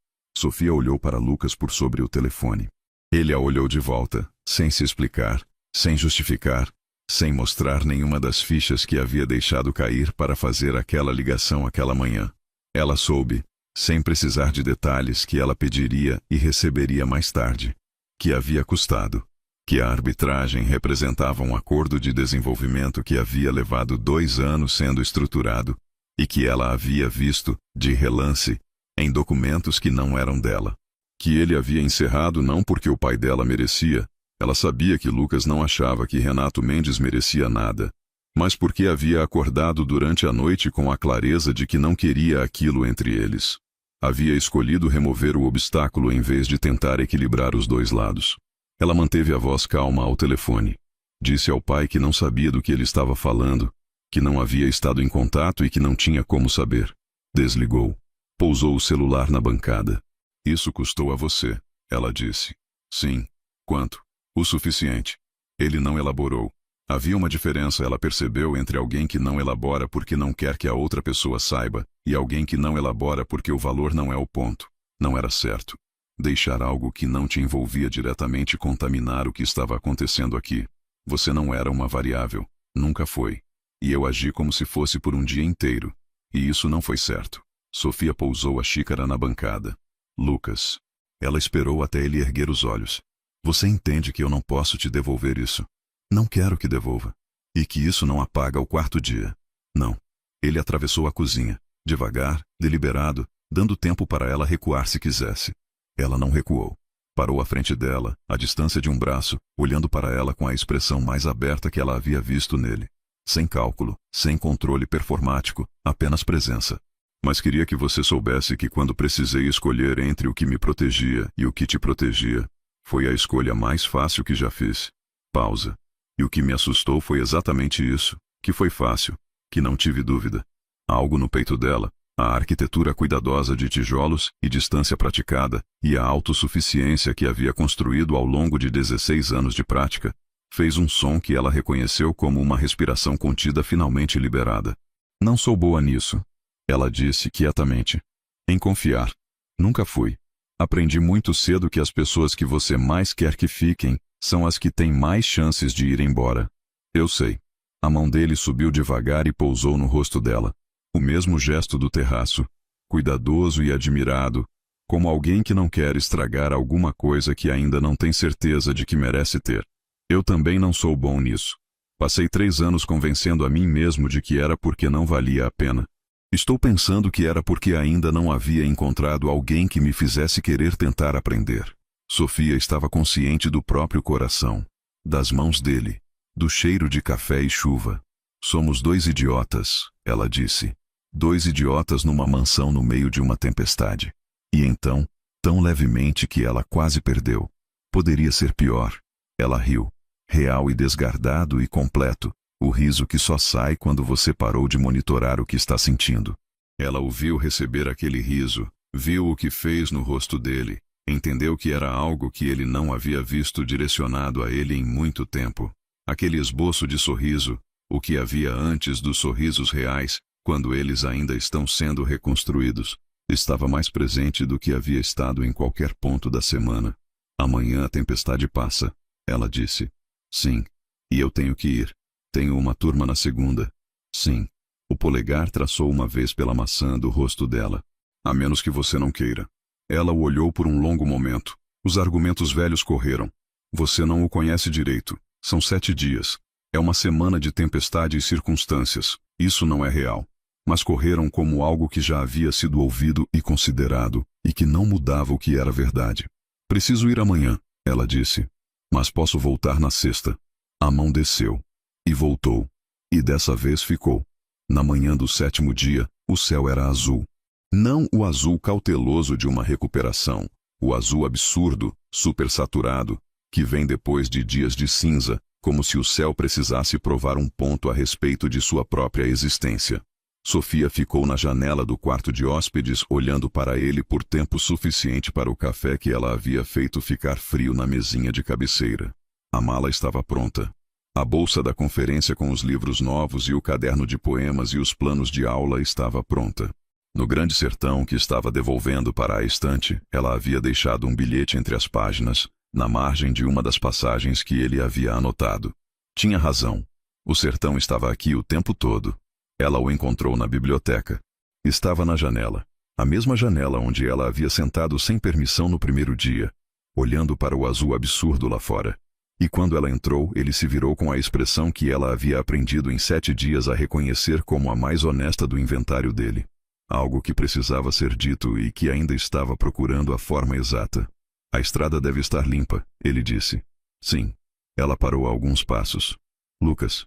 Sofia olhou para Lucas por sobre o telefone. Ele a olhou de volta, sem se explicar, sem justificar, sem mostrar nenhuma das fichas que havia deixado cair para fazer aquela ligação aquela manhã. Ela soube, sem precisar de detalhes, que ela pediria e receberia mais tarde. Que havia custado. Que a arbitragem representava um acordo de desenvolvimento que havia levado 2 anos sendo estruturado, e que ela havia visto, de relance, em documentos que não eram dela. Que ele havia encerrado não porque o pai dela merecia, ela sabia que Lucas não achava que Renato Mendes merecia nada, mas porque havia acordado durante a noite com a clareza de que não queria aquilo entre eles. Havia escolhido remover o obstáculo em vez de tentar equilibrar os dois lados. Ela manteve a voz calma ao telefone. Disse ao pai que não sabia do que ele estava falando, que não havia estado em contato e que não tinha como saber. Desligou. Pousou o celular na bancada. Isso custou a você, ela disse. Sim. Quanto? O suficiente. Ele não elaborou. Havia uma diferença, ela percebeu, entre alguém que não elabora porque não quer que a outra pessoa saiba, e alguém que não elabora porque o valor não é o ponto. Não era certo. Deixar algo que não te envolvia diretamente contaminar o que estava acontecendo aqui. Você não era uma variável. Nunca foi. E eu agi como se fosse por um dia inteiro. E isso não foi certo. Sofia pousou a xícara na bancada. Lucas. Ela esperou até ele erguer os olhos. Você entende que eu não posso te devolver isso? Não quero que devolva. E que isso não apaga o 4º dia. Não. Ele atravessou a cozinha, devagar, deliberado, dando tempo para ela recuar se quisesse. Ela não recuou. Parou à frente dela, à distância de um braço, olhando para ela com a expressão mais aberta que ela havia visto nele. Sem cálculo, sem controle performático, apenas presença. Mas queria que você soubesse que quando precisei escolher entre o que me protegia e o que te protegia, foi a escolha mais fácil que já fiz. Pausa. E o que me assustou foi exatamente isso, que foi fácil, que não tive dúvida. Algo no peito dela, a arquitetura cuidadosa de tijolos e distância praticada, e a autossuficiência que havia construído ao longo de 16 anos de prática, fez um som que ela reconheceu como uma respiração contida finalmente liberada. Não sou boa nisso, ela disse quietamente. Em confiar. Nunca fui. Aprendi muito cedo que as pessoas que você mais quer que fiquem são as que têm mais chances de ir embora. Eu sei. A mão dele subiu devagar e pousou no rosto dela. O mesmo gesto do terraço, cuidadoso e admirado, como alguém que não quer estragar alguma coisa que ainda não tem certeza de que merece ter. Eu também não sou bom nisso. Passei 3 anos convencendo a mim mesmo de que era porque não valia a pena. Estou pensando que era porque ainda não havia encontrado alguém que me fizesse querer tentar aprender. Sofia estava consciente do próprio coração, das mãos dele, do cheiro de café e chuva. Somos 2 idiotas, ela disse. 2 idiotas numa mansão no meio de uma tempestade. E então, tão levemente que ela quase perdeu. Poderia ser pior. Ela riu, real e desgardado e completo, o riso que só sai quando você parou de monitorar o que está sentindo. Ela o viu receber aquele riso, viu o que fez no rosto dele, entendeu que era algo que ele não havia visto direcionado a ele em muito tempo. Aquele esboço de sorriso, o que havia antes dos sorrisos reais, quando eles ainda estão sendo reconstruídos, estava mais presente do que havia estado em qualquer ponto da semana. Amanhã a tempestade passa, ela disse. Sim. E eu tenho que ir. Tenho uma turma na segunda. Sim. O polegar traçou uma vez pela maçã do rosto dela. A menos que você não queira. Ela o olhou por um longo momento. Os argumentos velhos correram. Você não o conhece direito. São 7 dias. É uma semana de tempestade e circunstâncias. Isso não é real. Mas correram como algo que já havia sido ouvido e considerado, e que não mudava o que era verdade. Preciso ir amanhã, ela disse. Mas posso voltar na sexta. A mão desceu. E voltou. E dessa vez ficou. Na manhã do 7º dia, o céu era azul. Não o azul cauteloso de uma recuperação, o azul absurdo, supersaturado, que vem depois de dias de cinza, como se o céu precisasse provar um ponto a respeito de sua própria existência. Sofia ficou na janela do quarto de hóspedes olhando para ele por tempo suficiente para o café que ela havia feito ficar frio na mesinha de cabeceira. A mala estava pronta. A bolsa da conferência com os livros novos e o caderno de poemas e os planos de aula estava pronta. No grande sertão que estava devolvendo para a estante, ela havia deixado um bilhete entre as páginas, na margem de uma das passagens que ele havia anotado. Tinha razão. O sertão estava aqui o tempo todo. Ela o encontrou na biblioteca. Estava na janela. A mesma janela onde ela havia sentado sem permissão no primeiro dia, olhando para o azul absurdo lá fora. E quando ela entrou, ele se virou com a expressão que ela havia aprendido em 7 dias a reconhecer como a mais honesta do inventário dele. Algo que precisava ser dito e que ainda estava procurando a forma exata. A estrada deve estar limpa, ele disse. Sim. Ela parou a alguns passos. Lucas.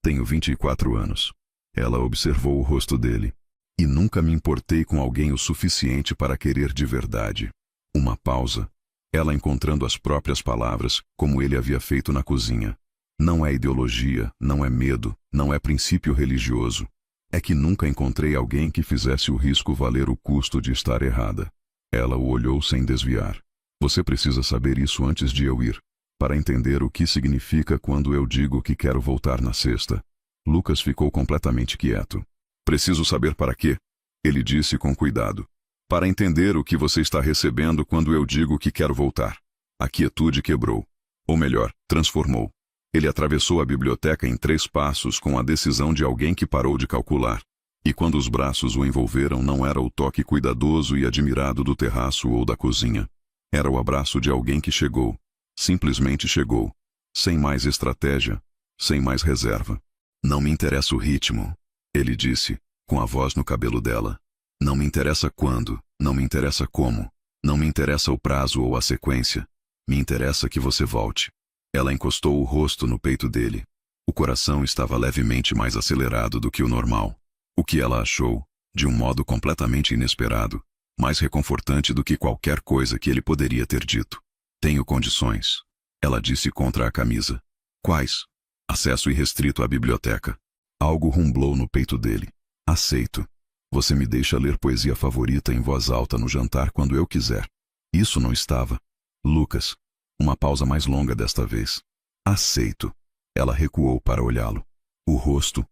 Tenho 24 anos. Ela observou o rosto dele. E nunca me importei com alguém o suficiente para querer de verdade. Uma pausa. Ela encontrando as próprias palavras, como ele havia feito na cozinha. Não é ideologia, não é medo, não é princípio religioso. É que nunca encontrei alguém que fizesse o risco valer o custo de estar errada. Ela o olhou sem desviar. Você precisa saber isso antes de eu ir, para entender o que significa quando eu digo que quero voltar na sexta. Lucas ficou completamente quieto. Preciso saber para quê? Ele disse com cuidado. Para entender o que você está recebendo quando eu digo que quero voltar. A quietude quebrou. Ou melhor, transformou. Ele atravessou a biblioteca em 3 passos com a decisão de alguém que parou de calcular. E quando os braços o envolveram, não era o toque cuidadoso e admirado do terraço ou da cozinha. Era o abraço de alguém que chegou. Simplesmente chegou. Sem mais estratégia. Sem mais reserva. Não me interessa o ritmo, ele disse, com a voz no cabelo dela. Não me interessa quando, não me interessa como, não me interessa o prazo ou a sequência. Me interessa que você volte. Ela encostou o rosto no peito dele. O coração estava levemente mais acelerado do que o normal. O que ela achou, de um modo completamente inesperado, mais reconfortante do que qualquer coisa que ele poderia ter dito. Tenho condições, ela disse contra a camisa. Quais? Acesso irrestrito à biblioteca. Algo rumblou no peito dele. Aceito. Você me deixa ler poesia favorita em voz alta no jantar quando eu quiser. Isso não estava. Lucas. Uma pausa mais longa desta vez. Aceito. Ela recuou para olhá-lo. O rosto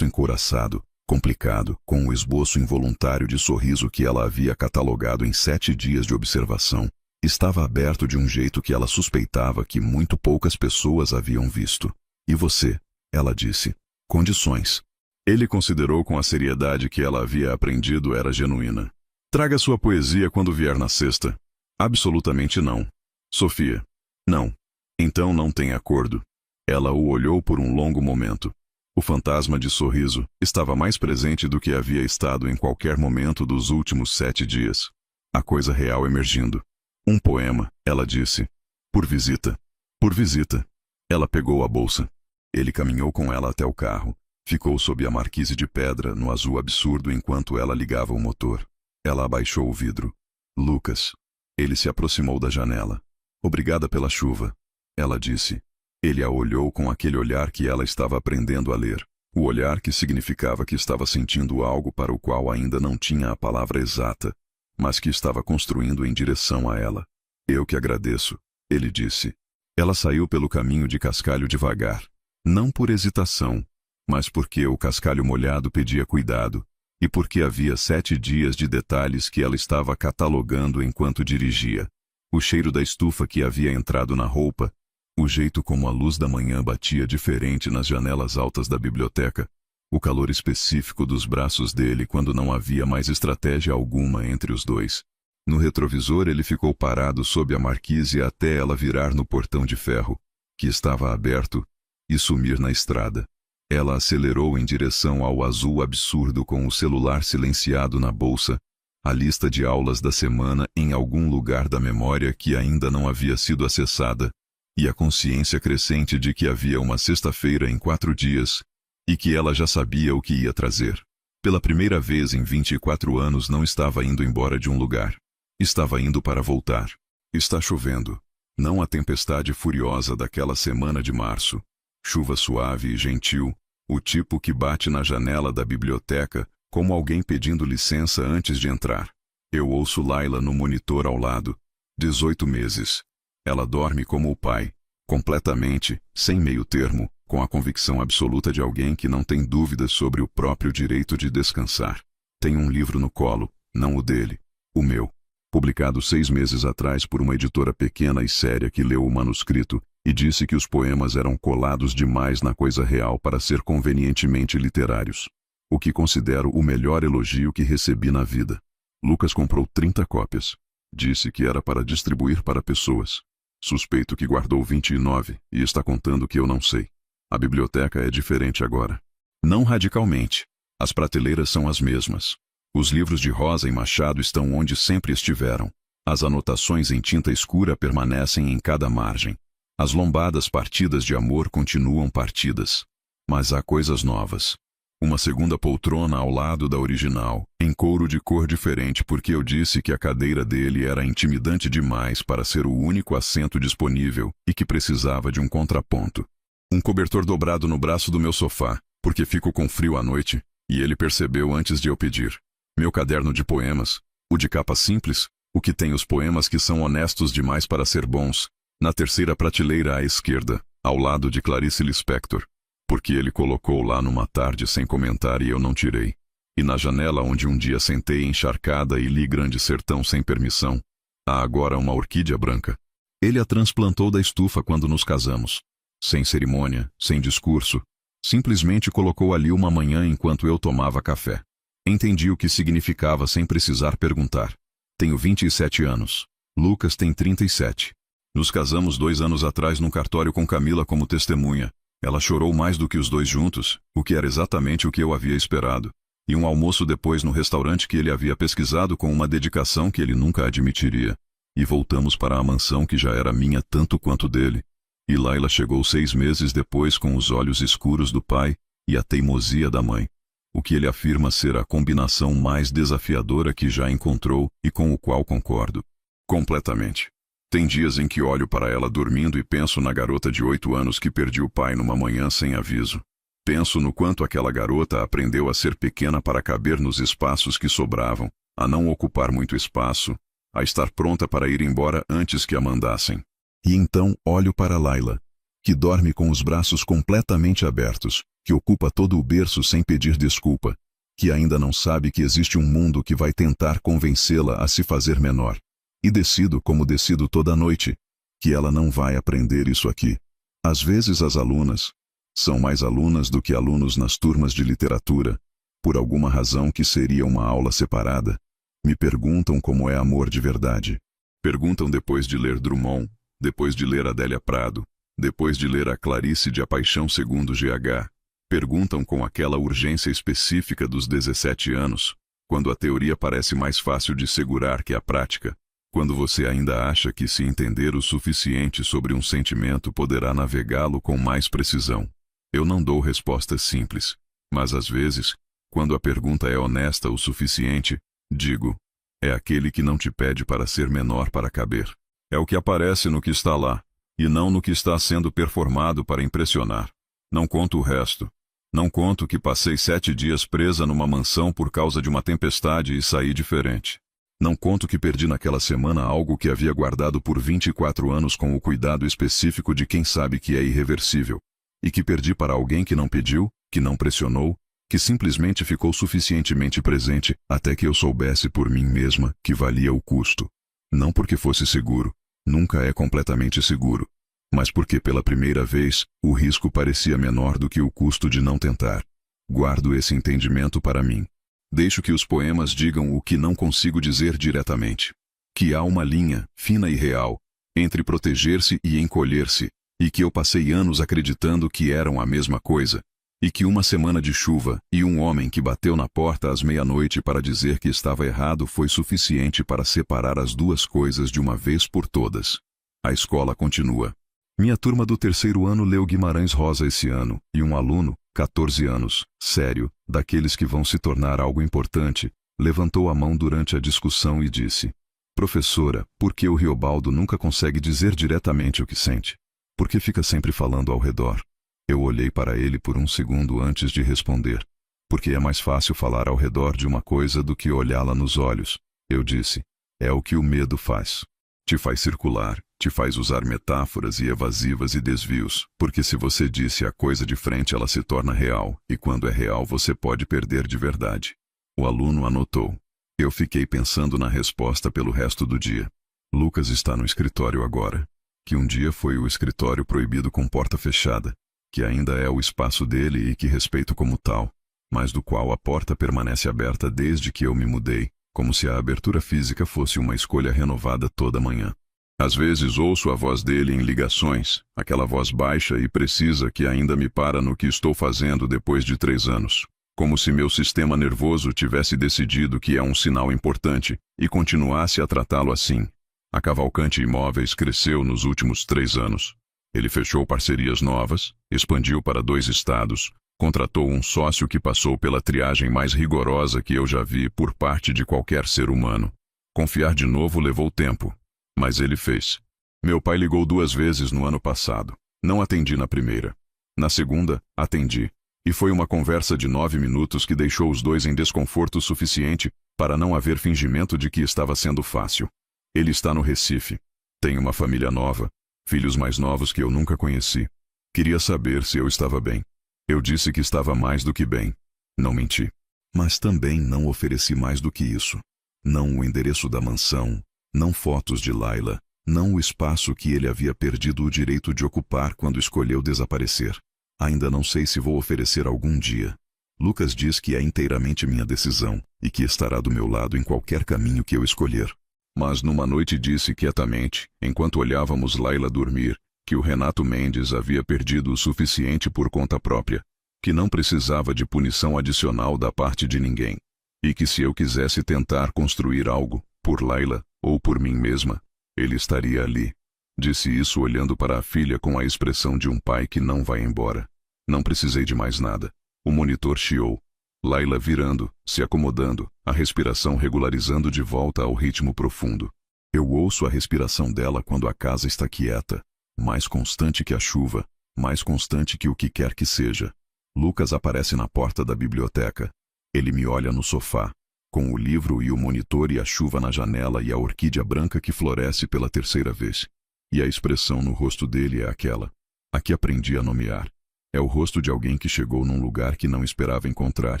encouraçado, complicado, com o esboço involuntário de sorriso que ela havia catalogado em 7 dias de observação, estava aberto de um jeito que ela suspeitava que muito poucas pessoas haviam visto. E você? Ela disse. Condições. Ele considerou com a seriedade que ela havia aprendido era genuína. Traga sua poesia quando vier na sexta. Absolutamente não. Sofia. Não. Então não tem acordo. Ela o olhou por um longo momento. O fantasma de sorriso estava mais presente do que havia estado em qualquer momento dos últimos 7 dias. A coisa real emergindo. Um poema, ela disse. Por visita. Por visita. Ela pegou a bolsa. Ele caminhou com ela até o carro. Ficou sob a marquise de pedra, no azul absurdo, enquanto ela ligava o motor. Ela abaixou o vidro. Lucas. Ele se aproximou da janela. Obrigada pela chuva, ela disse. Ele a olhou com aquele olhar que ela estava aprendendo a ler. O olhar que significava que estava sentindo algo para o qual ainda não tinha a palavra exata, mas que estava construindo em direção a ela. Eu que agradeço, ele disse. Ela saiu pelo caminho de cascalho devagar. Não por hesitação, mas porque o cascalho molhado pedia cuidado, e porque havia 7 dias de detalhes que ela estava catalogando enquanto dirigia. O cheiro da estufa que havia entrado na roupa, o jeito como a luz da manhã batia diferente nas janelas altas da biblioteca, o calor específico dos braços dele quando não havia mais estratégia alguma entre os dois. No retrovisor ele ficou parado sob a marquise até ela virar no portão de ferro, que estava aberto, e sumir na estrada. Ela acelerou em direção ao azul absurdo com o celular silenciado na bolsa, a lista de aulas da semana em algum lugar da memória que ainda não havia sido acessada, e a consciência crescente de que havia uma sexta-feira em 4 dias, e que ela já sabia o que ia trazer. Pela primeira vez em 24 anos não estava indo embora de um lugar. Estava indo para voltar. Está chovendo. Não a tempestade furiosa daquela semana de março. Chuva suave e gentil, o tipo que bate na janela da biblioteca, como alguém pedindo licença antes de entrar. Eu ouço Laila no monitor ao lado. 18 meses. Ela dorme como o pai, completamente, sem meio termo, com a convicção absoluta de alguém que não tem dúvidas sobre o próprio direito de descansar. Tenho um livro no colo, não o dele, o meu. Publicado 6 meses atrás por uma editora pequena e séria que leu o manuscrito e disse que os poemas eram colados demais na coisa real para ser convenientemente literários. O que considero o melhor elogio que recebi na vida. Lucas comprou 30 cópias. Disse que era para distribuir para pessoas. Suspeito que guardou 29 e está contando que eu não sei. A biblioteca é diferente agora. Não radicalmente. As prateleiras são as mesmas. Os livros de Rosa e Machado estão onde sempre estiveram. As anotações em tinta escura permanecem em cada margem. As lombadas partidas de amor continuam partidas. Mas há coisas novas. Uma segunda poltrona ao lado da original, em couro de cor diferente porque eu disse que a cadeira dele era intimidante demais para ser o único assento disponível e que precisava de um contraponto. Um cobertor dobrado no braço do meu sofá, porque fico com frio à noite, e ele percebeu antes de eu pedir. Meu caderno de poemas, o de capa simples, o que tem os poemas que são honestos demais para ser bons, na terceira prateleira à esquerda, ao lado de Clarice Lispector, porque ele colocou lá numa tarde sem comentar e eu não tirei. E na janela onde um dia sentei encharcada e li Grande Sertão sem permissão, há agora uma orquídea branca. Ele a transplantou da estufa quando nos casamos. Sem cerimônia, sem discurso, simplesmente colocou ali uma manhã enquanto eu tomava café. Entendi o que significava sem precisar perguntar. Tenho 27 anos. Lucas tem 37. Nos casamos 2 anos atrás num cartório com Camila como testemunha. Ela chorou mais do que os dois juntos, o que era exatamente o que eu havia esperado. E um almoço depois no restaurante que ele havia pesquisado com uma dedicação que ele nunca admitiria. E voltamos para a mansão que já era minha tanto quanto dele. E Laila chegou 6 meses depois com os olhos escuros do pai e a teimosia da mãe. O que ele afirma ser a combinação mais desafiadora que já encontrou e com o qual concordo. Completamente. Tem dias em que olho para ela dormindo e penso na garota de 8 anos que perdi o pai numa manhã sem aviso. Penso no quanto aquela garota aprendeu a ser pequena para caber nos espaços que sobravam, a não ocupar muito espaço, a estar pronta para ir embora antes que a mandassem. E então olho para Laila, que dorme com os braços completamente abertos, que ocupa todo o berço sem pedir desculpa, que ainda não sabe que existe um mundo que vai tentar convencê-la a se fazer menor. E decido como decido toda noite, que ela não vai aprender isso aqui. Às vezes as alunas são mais alunas do que alunos nas turmas de literatura, por alguma razão que seria uma aula separada, me perguntam como é amor de verdade. Perguntam depois de ler Drummond, depois de ler Adélia Prado, depois de ler a Clarice de A Paixão Segundo GH, perguntam com aquela urgência específica dos 17 anos, quando a teoria parece mais fácil de segurar que a prática, quando você ainda acha que se entender o suficiente sobre um sentimento poderá navegá-lo com mais precisão. Eu não dou respostas simples, mas às vezes, quando a pergunta é honesta o suficiente, digo, é aquele que não te pede para ser menor para caber. É o que aparece no que está lá, e não no que está sendo performado para impressionar. Não conto o resto. Não conto que passei 7 dias presa numa mansão por causa de uma tempestade e saí diferente. Não conto que perdi naquela semana algo que havia guardado por 24 anos com o cuidado específico de quem sabe que é irreversível. E que perdi para alguém que não pediu, que não pressionou, que simplesmente ficou suficientemente presente até que eu soubesse por mim mesma que valia o custo. Não porque fosse seguro, nunca é completamente seguro, mas porque pela primeira vez o risco parecia menor do que o custo de não tentar. Guardo esse entendimento para mim. Deixo que os poemas digam o que não consigo dizer diretamente. Que há uma linha, fina e real, entre proteger-se e encolher-se, e que eu passei anos acreditando que eram a mesma coisa, e que uma semana de chuva e um homem que bateu na porta às meia-noite para dizer que estava errado foi suficiente para separar as duas coisas de uma vez por todas. A escola continua. Minha turma do 3º ano leu Guimarães Rosa esse ano, e um aluno, 14 anos, sério, daqueles que vão se tornar algo importante, levantou a mão durante a discussão e disse: Professora, por que o Riobaldo nunca consegue dizer diretamente o que sente? Por que fica sempre falando ao redor? Eu olhei para ele por um segundo antes de responder. Porque é mais fácil falar ao redor de uma coisa do que olhá-la nos olhos. Eu disse: é o que o medo faz. Te faz circular, te faz usar metáforas e evasivas e desvios, porque se você disse a coisa de frente ela se torna real, e quando é real você pode perder de verdade. O aluno anotou. Eu fiquei pensando na resposta pelo resto do dia. Lucas está no escritório agora. Que um dia foi o escritório proibido com porta fechada, que ainda é o espaço dele e que respeito como tal, mas do qual a porta permanece aberta desde que eu me mudei, como se a abertura física fosse uma escolha renovada toda manhã. Às vezes ouço a voz dele em ligações, aquela voz baixa e precisa que ainda me para no que estou fazendo depois de 3 anos. Como se meu sistema nervoso tivesse decidido que é um sinal importante e continuasse a tratá-lo assim. A Cavalcante Imóveis cresceu nos últimos 3 anos. Ele fechou parcerias novas, expandiu para 2 estados, contratou um sócio que passou pela triagem mais rigorosa que eu já vi por parte de qualquer ser humano. Confiar de novo levou tempo. Mas ele fez. Meu pai ligou 2 vezes no ano passado. Não atendi na primeira. Na segunda, atendi. E foi uma conversa de 9 minutos que deixou os dois em desconforto suficiente para não haver fingimento de que estava sendo fácil. Ele está no Recife. Tem uma família nova, filhos mais novos que eu nunca conheci. Queria saber se eu estava bem. Eu disse que estava mais do que bem. Não menti. Mas também não ofereci mais do que isso. Não o endereço da mansão, não fotos de Laila, não o espaço que ele havia perdido o direito de ocupar quando escolheu desaparecer. Ainda não sei se vou oferecer algum dia. Lucas diz que é inteiramente minha decisão e que estará do meu lado em qualquer caminho que eu escolher. Mas numa noite disse quietamente, enquanto olhávamos Laila dormir, que o Renato Mendes havia perdido o suficiente por conta própria, que não precisava de punição adicional da parte de ninguém, e que se eu quisesse tentar construir algo, por Laila, ou por mim mesma, ele estaria ali. Disse isso olhando para a filha com a expressão de um pai que não vai embora. Não precisei de mais nada. O monitor chiou. Laila virando, se acomodando, a respiração regularizando de volta ao ritmo profundo. Eu ouço a respiração dela quando a casa está quieta, mais constante que a chuva, mais constante que o que quer que seja. Lucas aparece na porta da biblioteca. Ele me olha no sofá, com o livro e o monitor e a chuva na janela e a orquídea branca que floresce pela 3ª vez. E a expressão no rosto dele é aquela. A que aprendi a nomear. É o rosto de alguém que chegou num lugar que não esperava encontrar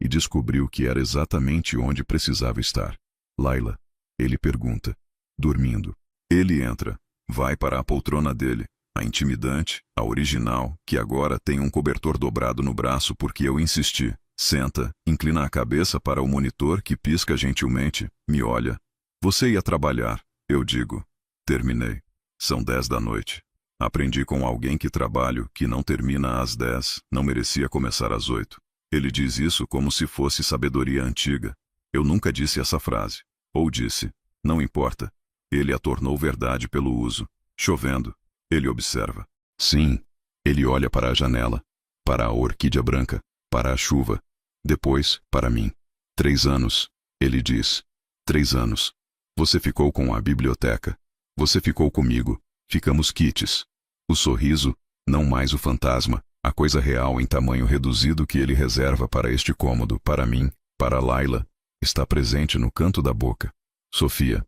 e descobriu que era exatamente onde precisava estar. Laila. Ele pergunta. Dormindo. Ele entra. Vai para a poltrona dele. A intimidante, a original, que agora tem um cobertor dobrado no braço porque eu insisti. Senta, inclina a cabeça para o monitor que pisca gentilmente, me olha. Você ia trabalhar, eu digo. Terminei. São 10 da noite. Aprendi com alguém que trabalho, que não termina às 10, não merecia começar às 8. Ele diz isso como se fosse sabedoria antiga. Eu nunca disse essa frase. Ou disse, não importa. Ele a tornou verdade pelo uso. Chovendo. Ele observa. Sim. Ele olha para a janela. Para a orquídea branca. Para a chuva. Depois, para mim. 3 anos. Ele diz. 3 anos. Você ficou com a biblioteca. Você ficou comigo. Ficamos quites. O sorriso, não mais o fantasma, a coisa real em tamanho reduzido que ele reserva para este cômodo, para mim, para Laila, está presente no canto da boca. Sofia.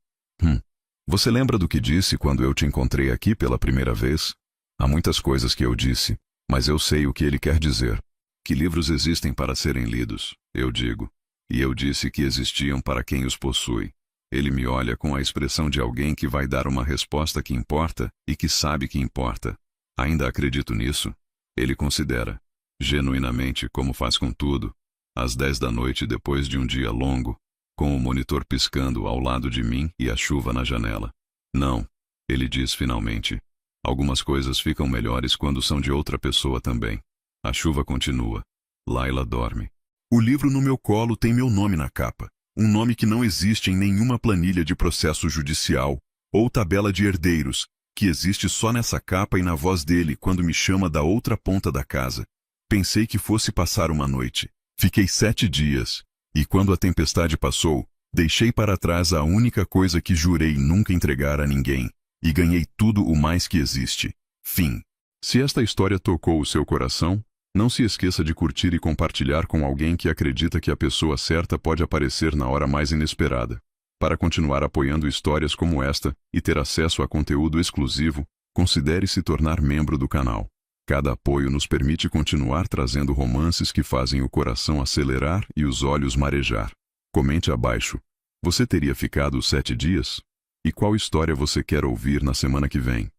Você lembra do que disse quando eu te encontrei aqui pela primeira vez? Há muitas coisas que eu disse, mas eu sei o que ele quer dizer. Que livros existem para serem lidos, eu digo. E eu disse que existiam para quem os possui. Ele me olha com a expressão de alguém que vai dar uma resposta que importa e que sabe que importa. Ainda acredito nisso? Ele considera, genuinamente, como faz com tudo, às 10 da noite depois de um dia longo, com o monitor piscando ao lado de mim e a chuva na janela. Não, ele diz finalmente. Algumas coisas ficam melhores quando são de outra pessoa também. A chuva continua. Laila dorme. O livro no meu colo tem meu nome na capa. Um nome que não existe em nenhuma planilha de processo judicial ou tabela de herdeiros, que existe só nessa capa e na voz dele quando me chama da outra ponta da casa. Pensei que fosse passar uma noite. Fiquei 7 dias. E quando a tempestade passou, deixei para trás a única coisa que jurei nunca entregar a ninguém. E ganhei tudo o mais que existe. Fim. Se esta história tocou o seu coração, não se esqueça de curtir e compartilhar com alguém que acredita que a pessoa certa pode aparecer na hora mais inesperada. Para continuar apoiando histórias como esta e ter acesso a conteúdo exclusivo, considere se tornar membro do canal. Cada apoio nos permite continuar trazendo romances que fazem o coração acelerar e os olhos marejar. Comente abaixo. Você teria ficado os 7 dias? E qual história você quer ouvir na semana que vem?